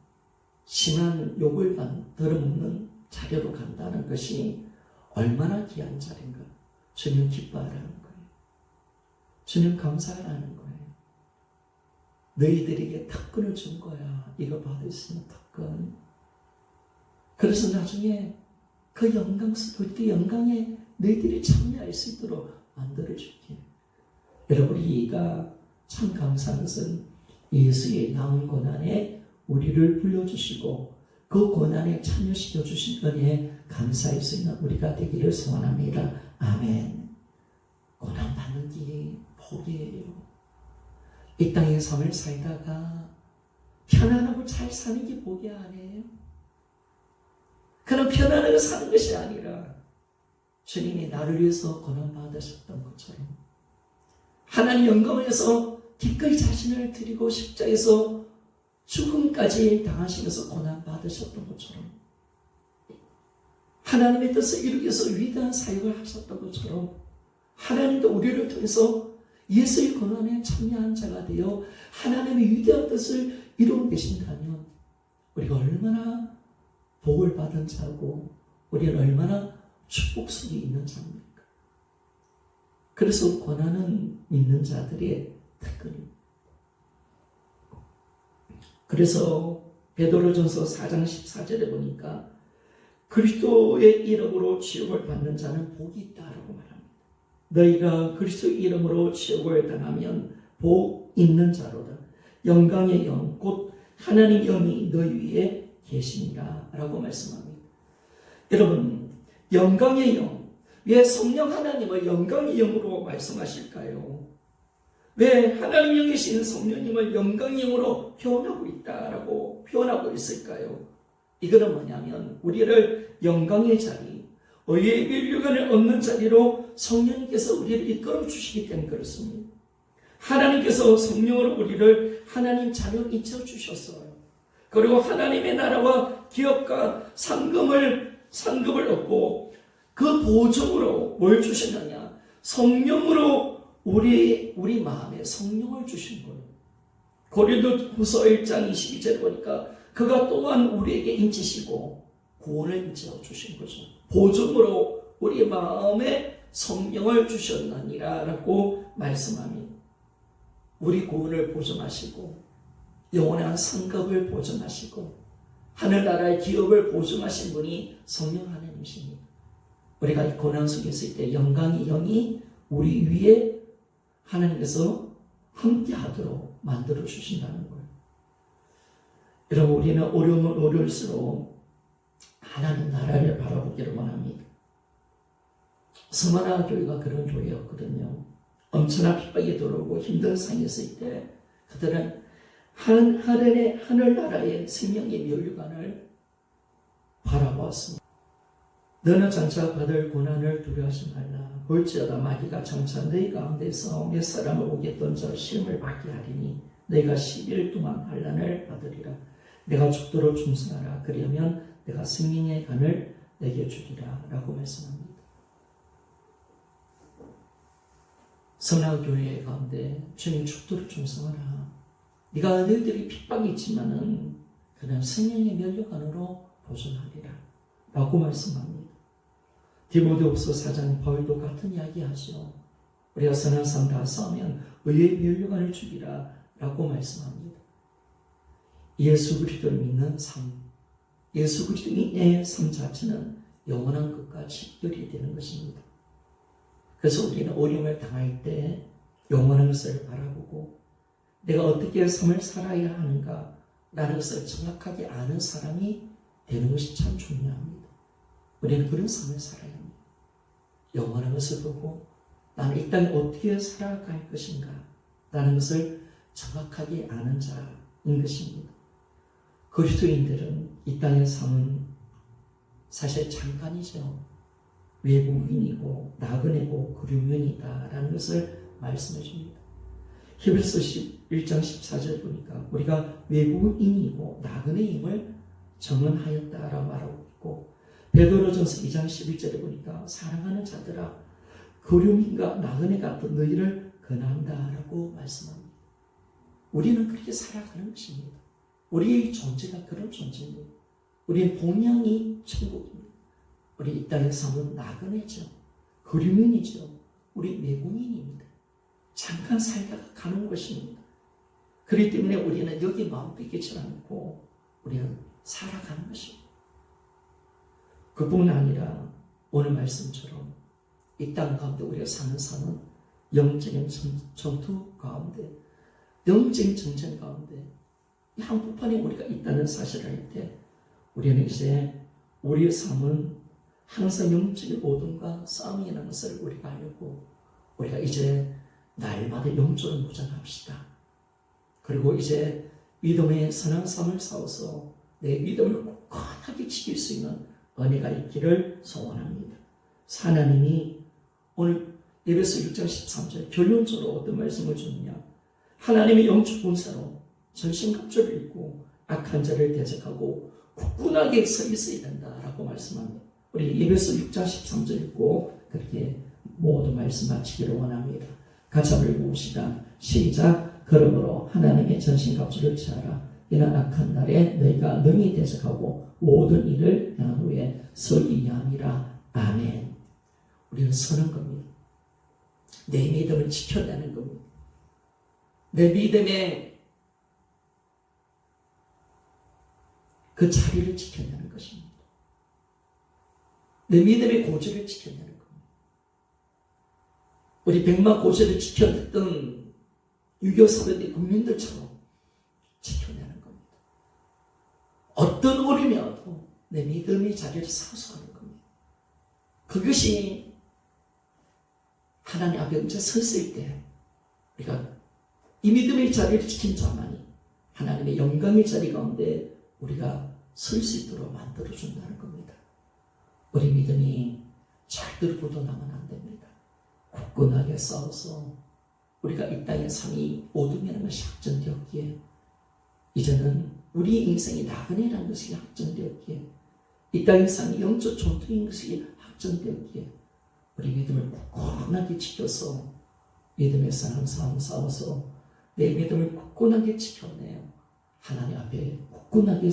심한 욕을 들어먹는 자료로 간다는 것이 얼마나 귀한 자리인가. 주님 기뻐하라는 거예요. 주님 감사하라는 거예요. 너희들에게 특권을 준 거야. 이거 받을 수 있는 특권. 그래서 나중에 그 그때 영광에 너희들이 참여할 수 있도록 만들어줄게. 여러분, 우리가 참 감사한 것은 예수의 나은 고난에 우리를 불러주시고 그 고난에 참여시켜 주신 은혜에 감사할 수 있는 우리가 되기를 소원합니다. 아멘. 고난 받는 게 복이에요. 이 땅의 삶을 살다가 편안하고 잘 사는 게 복이 아니에요. 그런 편안하게 사는 것이 아니라 주님이 나를 위해서 고난 받으셨던 것처럼 하나님 영광을 위해서 기꺼이 자신을 드리고 십자에서 죽음까지 당하시면서 고난 받으셨던 것처럼 하나님의 뜻을 이루기 위해서 위대한 사역을 하셨던 것처럼 하나님도 우리를 통해서 예수의 고난에 참여한 자가 되어 하나님의 위대한 뜻을 이루고 계신다면 우리가 얼마나 복을 받은 자고 우리는 얼마나 축복 속에 있는 자입니까? 그래서 고난은 믿는 자들의 특권입니다. 그래서 베드로전서 4장 14절에 보니까 그리스도의 이름으로 지옥을 받는 자는 복이 있다라고 말합니다. 너희가 그리스도의 이름으로 지옥을 당하면 복 있는 자로다. 영광의 영 곧 하나님의 영이 너희 위에 계시니라 라고 말씀합니다. 여러분, 영광의 영, 왜 성령 하나님을 영광의 영으로 말씀하실까요? 왜 하나님 영이신 성령님을 영광의 영으로 표현하고 있다라고 표현하고 있을까요? 이거는 뭐냐면 우리를 영광의 자리, 의의 면류관을 얻는 자리로 성령님께서 우리를 이끌어 주시기 때문에 그렇습니다. 하나님께서 성령으로 우리를 하나님 자녀 인쳐 주셨어요. 그리고 하나님의 나라와 기업과 상급을 얻고 그 보증으로 뭘 주시느냐? 성령으로 우리 마음에 성령을 주신 거예요. 고린도후서 1장 22절에 보니까 그가 또한 우리에게 인치시고 구원을 인쳐 주신 거죠. 보증으로 우리 마음에 성령을 주셨느니라 라고 말씀합니다. 우리 구원을 보증하시고 영원한 상급을 보증하시고 하늘나라의 기업을 보증하신 분이 성령 하나님이십니다. 우리가 이 고난 속에 있을 때 영광의 영이 우리 위에 하나님께서 함께 하도록 만들어 주신다는 거예요. 여러분, 우리는 어려움을 어려울수록 하나님 나라를 바라보기를 원합니다. 서머나 교회가 그런 교회였거든요. 엄청난 핍박이 들어오고 힘든 상황에 있을 때 그들은 하늘나라의 생명의 면류관을 바라보았습니다. 너는 장차 받을 고난을 두려워하지 말라. 볼지어다 마귀가 장차 너희 가운데서 몇 사람을 오게 던져 시험을 받게 하리니 너희가 10일 동안 환난을 받으리라. 내가 죽도록 충성하라. 그리하면 내가 생명의 간을 내게 주리라 라고 말씀합니다. 성랑교회 가운데 주님 죽도록 충성하라. 네가 너희들이 핍박이 있지만은 그냥 생명의 면류관으로 보존하리라 라고 말씀합니다. 디모데후서 4장 바울도 같은 이야기 하죠. 우리가 선한 삶 다 싸우면 의의 면류관을 주리라 라고 말씀합니다. 예수 그리스도를 믿는 삶, 예수 그리스도의 삶 자체는 영원한 것과 직결이 되는 것입니다. 그래서 우리는 어려움을 당할 때 영원한 것을 바라보고 내가 어떻게 삶을 살아야 하는가 라는 것을 정확하게 아는 사람이 되는 것이 참 중요합니다. 우리는 그런 삶을 살아야 합니다. 영원한 것을 보고 나는 이 땅에 어떻게 살아갈 것인가 라는 것을 정확하게 아는 자인 것입니다. 그리스도인들은 이 땅의 삶은 사실 잠깐이죠. 외국인이고 나그네고 그류면이다 라는 것을 말씀해 줍니다. 히브리서 1장 14절 보니까 우리가 외국인이고 나그네임을 정언하였다라고 말하고 있고, 베드로전서 2장 11절에 보니까 사랑하는 자들아 그류민과 나그네 같은 너희를 권한다라고 말씀합니다. 우리는 그렇게 살아가는 것입니다. 우리의 존재가 그런 존재입니다. 우리의 본향이 천국입니다. 우리 이 땅의 삶은 나그네죠. 그류민이죠. 우리 외국인입니다. 잠깐 살다가 가는 것입니다. 그렇기 때문에 우리는 여기 마음 뺏기지 않고 우리는 살아가는 것입니다. 그뿐 아니라 오늘 말씀처럼 이 땅 가운데 우리가 사는 삶은 영적인 전투 가운데, 영적인 전쟁 가운데 이 한복판에 우리가 있다는 사실을 알 때 우리는 이제 우리의 삶은 항상 영적인 어둠과 싸움이라는 것을 우리가 알고 우리가 이제 날마다 영적으로 무장합시다. 그리고 이제 믿음의 선한 삶을 싸워서 내 믿음을 굳건하게 지킬 수 있는 은혜가 있기를 소원합니다. 하나님이 오늘 에베소 6장 13절 결론적으로 어떤 말씀을 주느냐, 하나님의 영적 군사로 전신갑주를 입고 악한 자를 대적하고 굳건하게 서 있어야 된다라고 말씀합니다. 우리 에베소 6장 13절 읽고 그렇게 모두 말씀 마치기를 원합니다. 같이 한번 읽어봅시다. 시작. 그러므로 하나님의 전신갑주를 취하라. 이는 악한 날에 너희가 능히 대적하고 모든 일을 행한 후에 서기 위함이라. 아멘. 우리는 서는 겁니다. 내 믿음을 지켜내는 겁니다. 내 믿음의 그 자리를 지켜내는 것입니다. 내 믿음의 고지를 지켜내는 겁니다. 우리 백마 고지를 지켜냈던 유교 사회의 국민들처럼 지켜내는 겁니다. 어떤 어려움이 와도 내 믿음의 자리를 사수하는 겁니다. 그것이 하나님 앞에 언제 섰을 때 우리가 이 믿음의 자리를 지킨 자만이 하나님의 영광의 자리 가운데 우리가 설 수 있도록 만들어준다는 겁니다. 우리 믿음이 절대로 굳어나면 안 됩니다. 굳건하게 싸워서 우리가 이 땅의 삶이 어둠이라는 것이 확정되었기에, 이제는 우리 인생이 나그네라는 것이 확정되었기에, 이 땅의 삶이 영적 전투인 것이 확정되었기에, 우리 믿음을 굳건하게 지켜서 믿음의 싸움 싸워서 내 믿음을 굳건하게 지켜내요. 하나님 앞에 굳건하게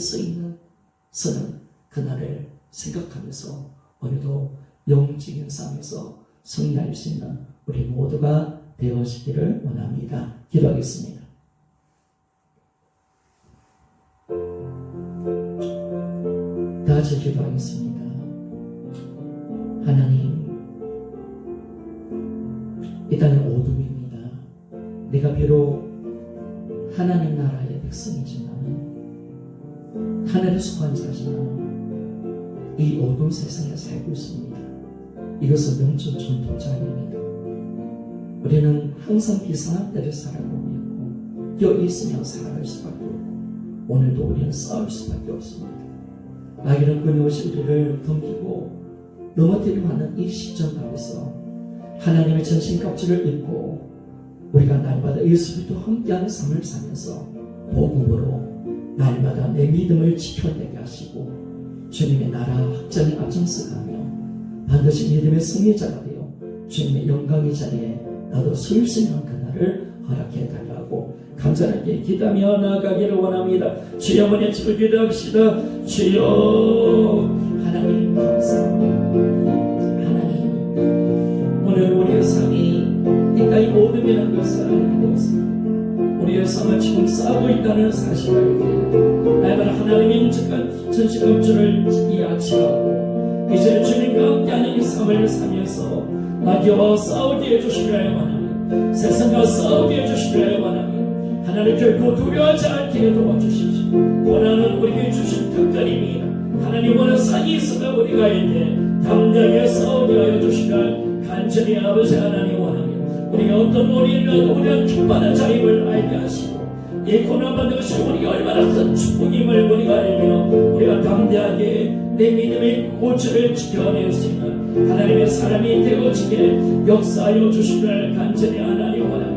서는 그날을 생각하면서 오늘도 영적인 싸움에서 승리할 수 있는 우리 모두가 되어지기를 원합니다. 기도하겠습니다. 다 같이 기도하겠습니다. 하나님, 이 땅은 어둠입니다. 내가 비록 하나님 나라의 백성이지만, 하늘에 속한 자지만 이 어두운 세상에 살고 있습니다. 이것은 영적 전투장입니다. 우리는 항상 비상한 때를 살아보고 있고 껴있으며 살아갈 수밖에 없고, 오늘도 우리는 싸울 수밖에 없습니다. 마귀는 끊임없이 우리를 덤비고 넘어뜨리려 하는 이 시점 앞에서 하나님의 전신갑주를 입고 우리가 날마다 예수 그리스도와 함께하는 삶을 살면서 복음으로 날마다 내 믿음을 지켜내게 하시고 주님의 나라 확장에 앞장서가며 반드시 믿음의 승리자가 되어 주님의 영광의 자리에 나도 설 수 있는 그날을 허락해 달라고 간절하게 기도하며 나아가기를 원합니다. 주여, 한번 외치고 기도합시다. 주여, 하나님 감사합니다. 하나님, 오늘 우리의 삶이 이 땅의 어둠이라는 것을 알게 되었습니다. 우리의 삶을 지금 싸우고 있다는 사실을 알게, 날마다 하나님의 인적한 전신갑주를 이해하고 이제 주님과 함께하는 이 삶을 살면서 마귀와 싸우게 해주시려 원하며 세상과 싸우게 해주시려 원하며 하나님 결코 두려워하지 않게 도와주시지. 원하는 우리에게 주신 특권입니다. 하나님 원하는 상이 있으면 우리가 이제 담대하게 싸우게 하여 주시라 간절히 아버지 하나님 원하며 우리가 어떤 원인이라도 우리가 기뻐하는 자임을 알게 하시고 이 고난받는 것이 우리가 얼마나 큰 축복임을 우리가 알며 우리가 담대하게 내 믿음의 고치를 지켜낼 수 있는 하나님의 사람이 되어지게 역사하여 주시기를 간절히 하나님 원하며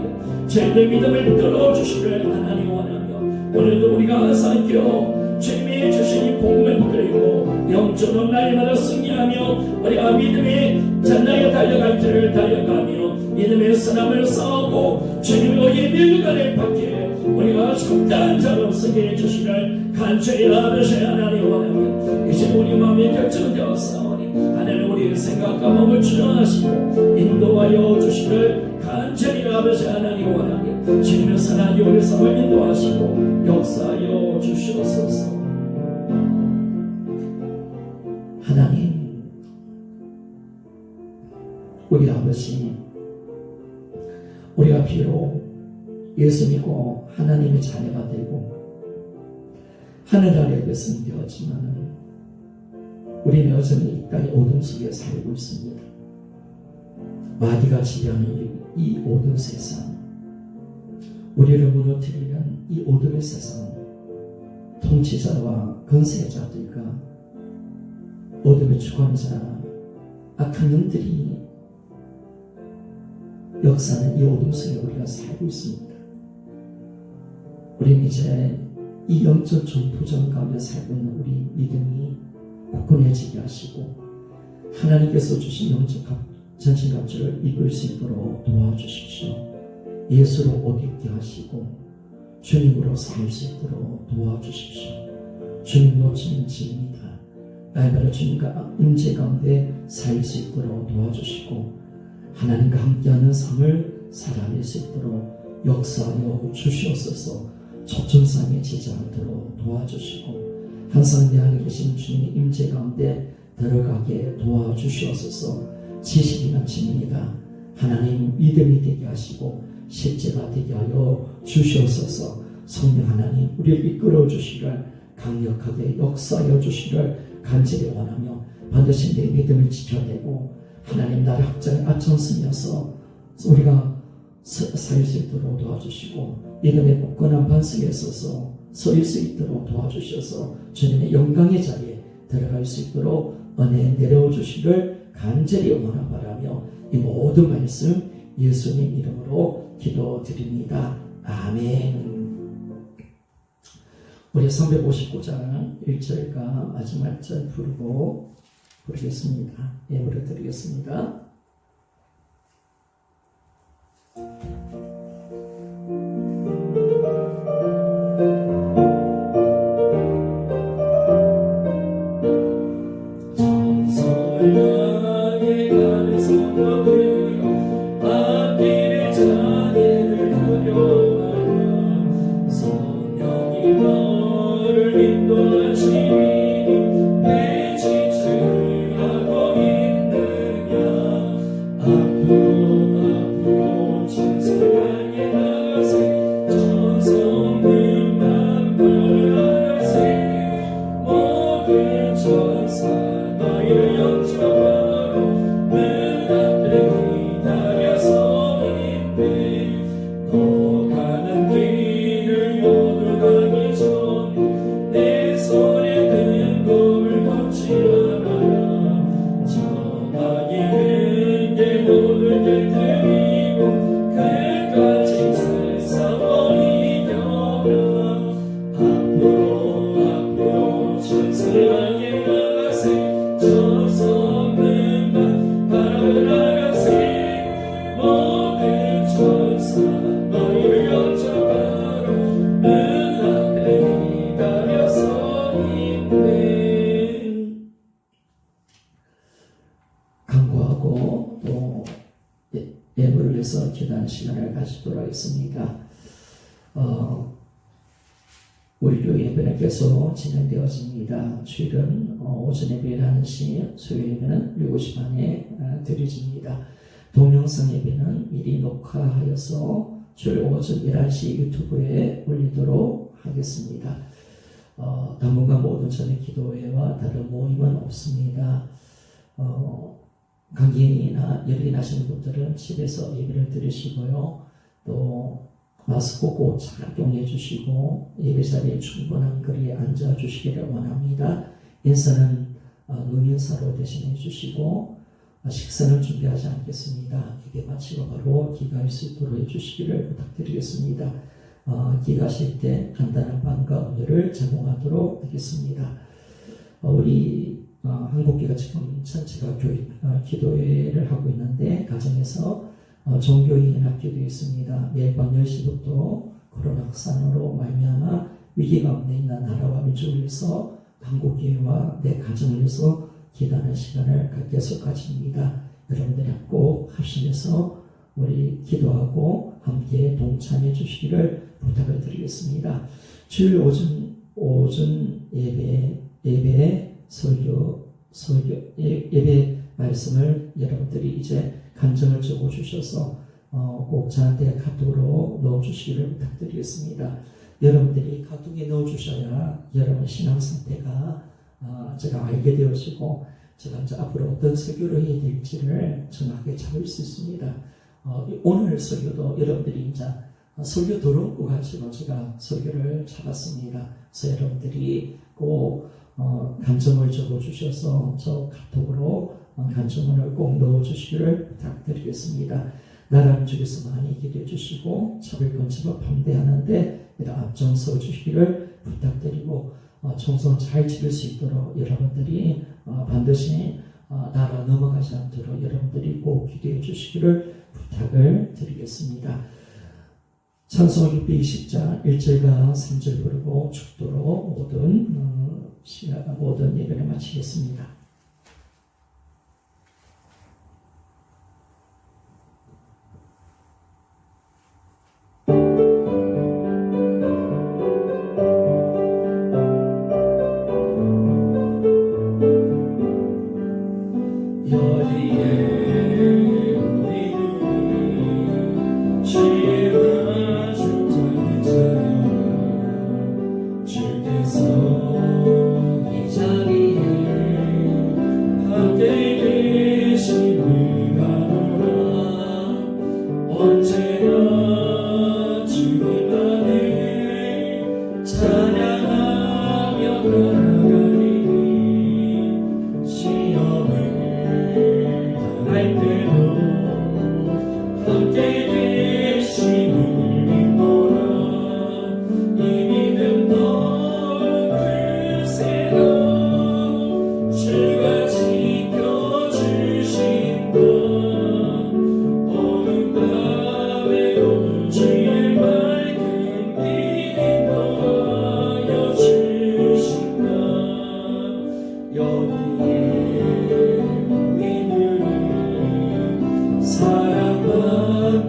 저희들 믿음을 끌어주시기를 하나님 원하며 오늘도 우리가 항상 껴 주님이 주신 이 복음을 붙들고 영적으로 날마다 승리하며 우리가 믿음의 전당에 달려갈 길을 달려가며 믿음의 선함을 싸우고 주님의 밀가를 받게 우리가 적당한 자로 쓰게 해주시기를 간절히 아버지 하나님 원하며 이제 우리 마음에 결정되었사오니 하나님 우리의 생각과 마음을 주장하시고 인도하여 주시기를 간절히 아버지 하나님 원하며 주님의 선한 우리 삶을 인도하시고 역사하여 주시옵소서. 하나님, 우리 아버지, 우리가 비록 예수 믿고 하나님의 자녀가 되고 하늘 아래 백성이 되었지만 우리는 여전히 이 땅의 어둠 속에 살고 있습니다. 마귀가 지배하는 이 어둠 세상, 우리를 무너뜨리는 이 어둠의 세상, 통치자와 권세자들과 어둠의 주관자, 악한 영들이 역사는 이 어둠 속에 우리가 살고 있습니다. 우리는 이제 이 영적 전투전 가운데 살고 있는 우리 믿음이 굳건해지게 하시고 하나님께서 주신 영적 전신갑주를 입을 수 있도록 도와주십시오. 예수로 옷 입게 하시고 주님으로 살 수 있도록 도와주십시오. 주님 놓치는 집입니다. 날마다 주님과 임재 가운데 살 수 있도록 도와주시고 하나님과 함께하는 삶을 살아낼 수 있도록 역사하여 주시옵소서. 초청상에 지지 않도록 도와주시고 항상 내 안에 계신 주님의 임재 가운데 들어가게 도와주시옵소서. 지식이 넘칩니다. 하나님 믿음이 되게 하시고 실제가 되게 하여 주시옵소서. 성령 하나님 우리를 이끌어 주시기를 강력하게 역사하여 주시기를 간절히 원하며 반드시 내 믿음을 지켜내고 하나님 나라 확장에 앞장서면서 우리가 살 수 있도록 도와주시고 믿음의 굳건한 반석에 서서 서일 수 있도록 도와주셔서 주님의 영광의 자리에 들어갈 수 있도록 은혜 내려오 주시기를 간절히 응원하 바라며 이 모든 말씀 예수님 이름으로 기도드립니다. 아멘. 우리 359장 1절과 마지막 절 부르겠습니다. 예물을 드리겠습니다. 간구하고 또 예물을 위해서 기도하는 시간을 가지도록 하겠습니다. 우리 교회 예배는 계속 진행되어집니다. 주일은 오전 예배를 하는 시, 수요 예배는 7시 반에 드려집니다. 동영상 예배는 미리 녹화하여서 주일 오전 11시 유튜브에 올리도록 하겠습니다. 당분간 모든 저녁 기도회와 다른 모임은 없습니다. 감기나 열이 나시는 분들은 집에서 예배를 드리시고요. 또 마스크 꼭 착용해 주시고 예배 자리에 충분한 거리에 앉아 주시기를 원합니다. 인사는 눈인사로 대신해 주시고 식사는 준비하지 않겠습니다. 예배 마치고 바로 기가할 수 있도록 해주시기를 부탁드리겠습니다. 기가하실 때 간단한 빵과 음료를 제공하도록 하겠습니다. 우리 한국교회가 지금 전체가 기도회를 하고 있는데 가정에서 종교인 연합기도 있습니다. 매일 밤 10시부터 코로나 확산으로 말미암아 위기가 없는 나라와 민족을 위해서 한국교회와 내 가정을 위해서 기도하는 시간을 계속 가집니다. 여러분들이 꼭 합심해서 우리 기도하고 함께 동참해 주시기를 부탁을 드리겠습니다. 주일 오전 예배 예배 말씀을 여러분들이 이제 감정을 적어 주셔서 꼭 저한테 카톡으로 넣어 주시기를 부탁드리겠습니다. 여러분들이 카톡에 넣어 주셔야 여러분 신앙 상태가 제가 알게 되어지고 제가 이제 앞으로 어떤 설교를 해야 될지를 정확하게 잡을 수 있습니다. 오늘 설교도 여러분들이 이제 설교 들어오고 가지고 제가 설교를 잡았습니다. 그래서 여러분들이 꼭 감정을 적어 주셔서 저 카톡으로 간증문을 꼭 넣어 주시기를 부탁드리겠습니다. 나라는 주께서 많이 기도해 주시고 차별권 제법 반대하는데 앞장서 주시기를 부탁드리고 총선 잘 치를 수 있도록 여러분들이 반드시 나라 넘어가지 않도록 여러분들이 꼭 기도해 주시기를 부탁을 드리겠습니다. 찬송 620장 1절과 3절 부르고 축도로 모든 예배를 마치겠습니다. 주께서 이 자리에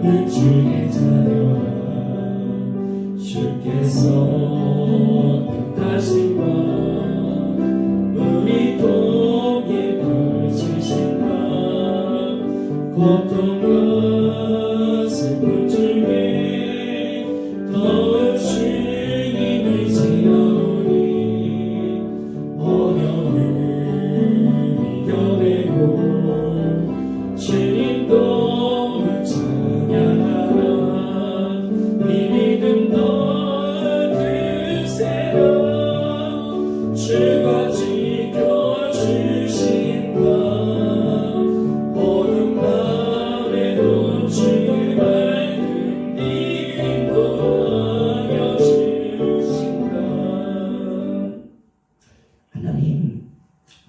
주의 자녀라 주께서 뜻하신 바 우리 통에 붙이신 바 고통과 슬픔 중에 더욱 주님을 지어오니 어려움을 이겨내고 주님도 찬양하라 이 믿음 넣어주세요 주가 지켜주신다 어둠 밤에도 주의 밝은 빛 도와여 주신다. 하나님,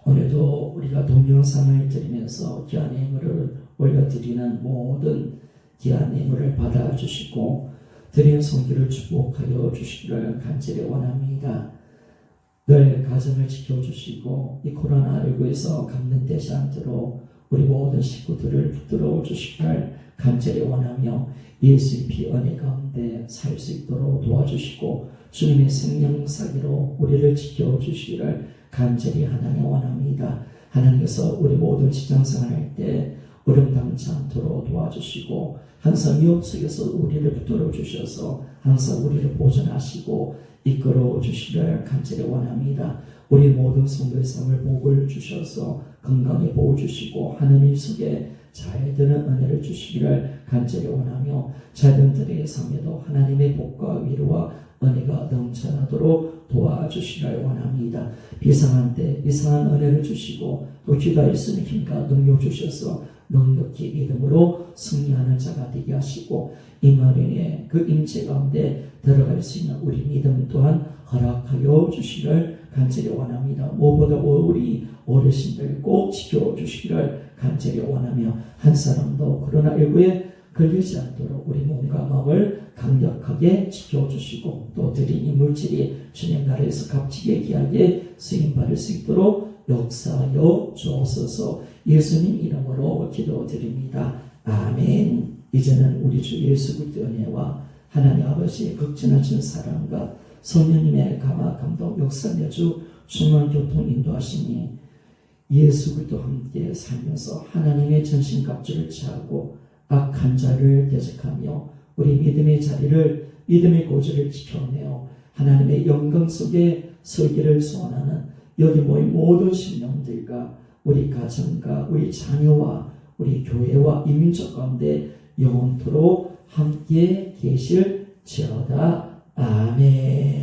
오늘도 우리가 동영상을 드리면서 귀한 예물을 올려드리는 모든 귀한 예물을 받아주시고 드린 손길을 축복하여 주시기를 간절히 원합니다. 늘 가정을 지켜주시고 이 코로나19에서 감염되지 않도록 우리 모든 식구들을 붙들어 주시기를 간절히 원하며 예수의 피 은혜 가운데 살 수 있도록 도와주시고 주님의 생명사기로 우리를 지켜주시기를 간절히 하나님 원합니다. 하나님께서 우리 모든 직장생활 할 때 어려움당치 않도록 도와주시고 항상 위협 속에서 우리를 붙들어 주셔서 항상 우리를 보존하시고 이끌어 주시기를 간절히 원합니다. 우리 모든 성도의 삶을 복을 주셔서 건강에 보호 주시고 하느님 속에 잘 되는 은혜를 주시기를 간절히 원하며 자녀들의 삶에도 하나님의 복과 위로와 은혜가 넘쳐나도록 도와주시기를 원합니다. 비상한 때 비상한 은혜를 주시고 또 기도할 수 있는 힘과 능력 주셔서 넉넉히 믿음으로 승리하는 자가 되게 하시고 임마누엘의 그 임재 가운데 들어갈 수 있는 우리 믿음 또한 허락하여 주시기를 간절히 원합니다. 무엇보다 우리 어르신들 꼭 지켜주시기를 간절히 원하며 한 사람도 코로나19에 걸리지 않도록 우리 몸과 마음을 강력하게 지켜주시고 또 드린 이 물질이 주님 나라에서 값지게 귀하게 쓰임받을 수 있도록 역사하여 주옵소서. 예수님 이름으로 기도드립니다. 아멘. 이제는 우리 주 예수 그리스도의 은혜와 하나님 아버지의 극진하신 사랑과 성령님의 감화 감동 역사 내주 중앙 교통 인도하시니 예수 그리스도와 함께 살면서 하나님의 전신갑주를 취하고 악한 자를 대적하며 우리 믿음의 자리를 믿음의 고지를 지켜내어 하나님의 영광 속에 서기를 소원하는 여기 모인 모든 신령들과 우리 가정과 우리 자녀와 우리 교회와 이민족 가운데 영원토록 함께 계실지어다. 아멘.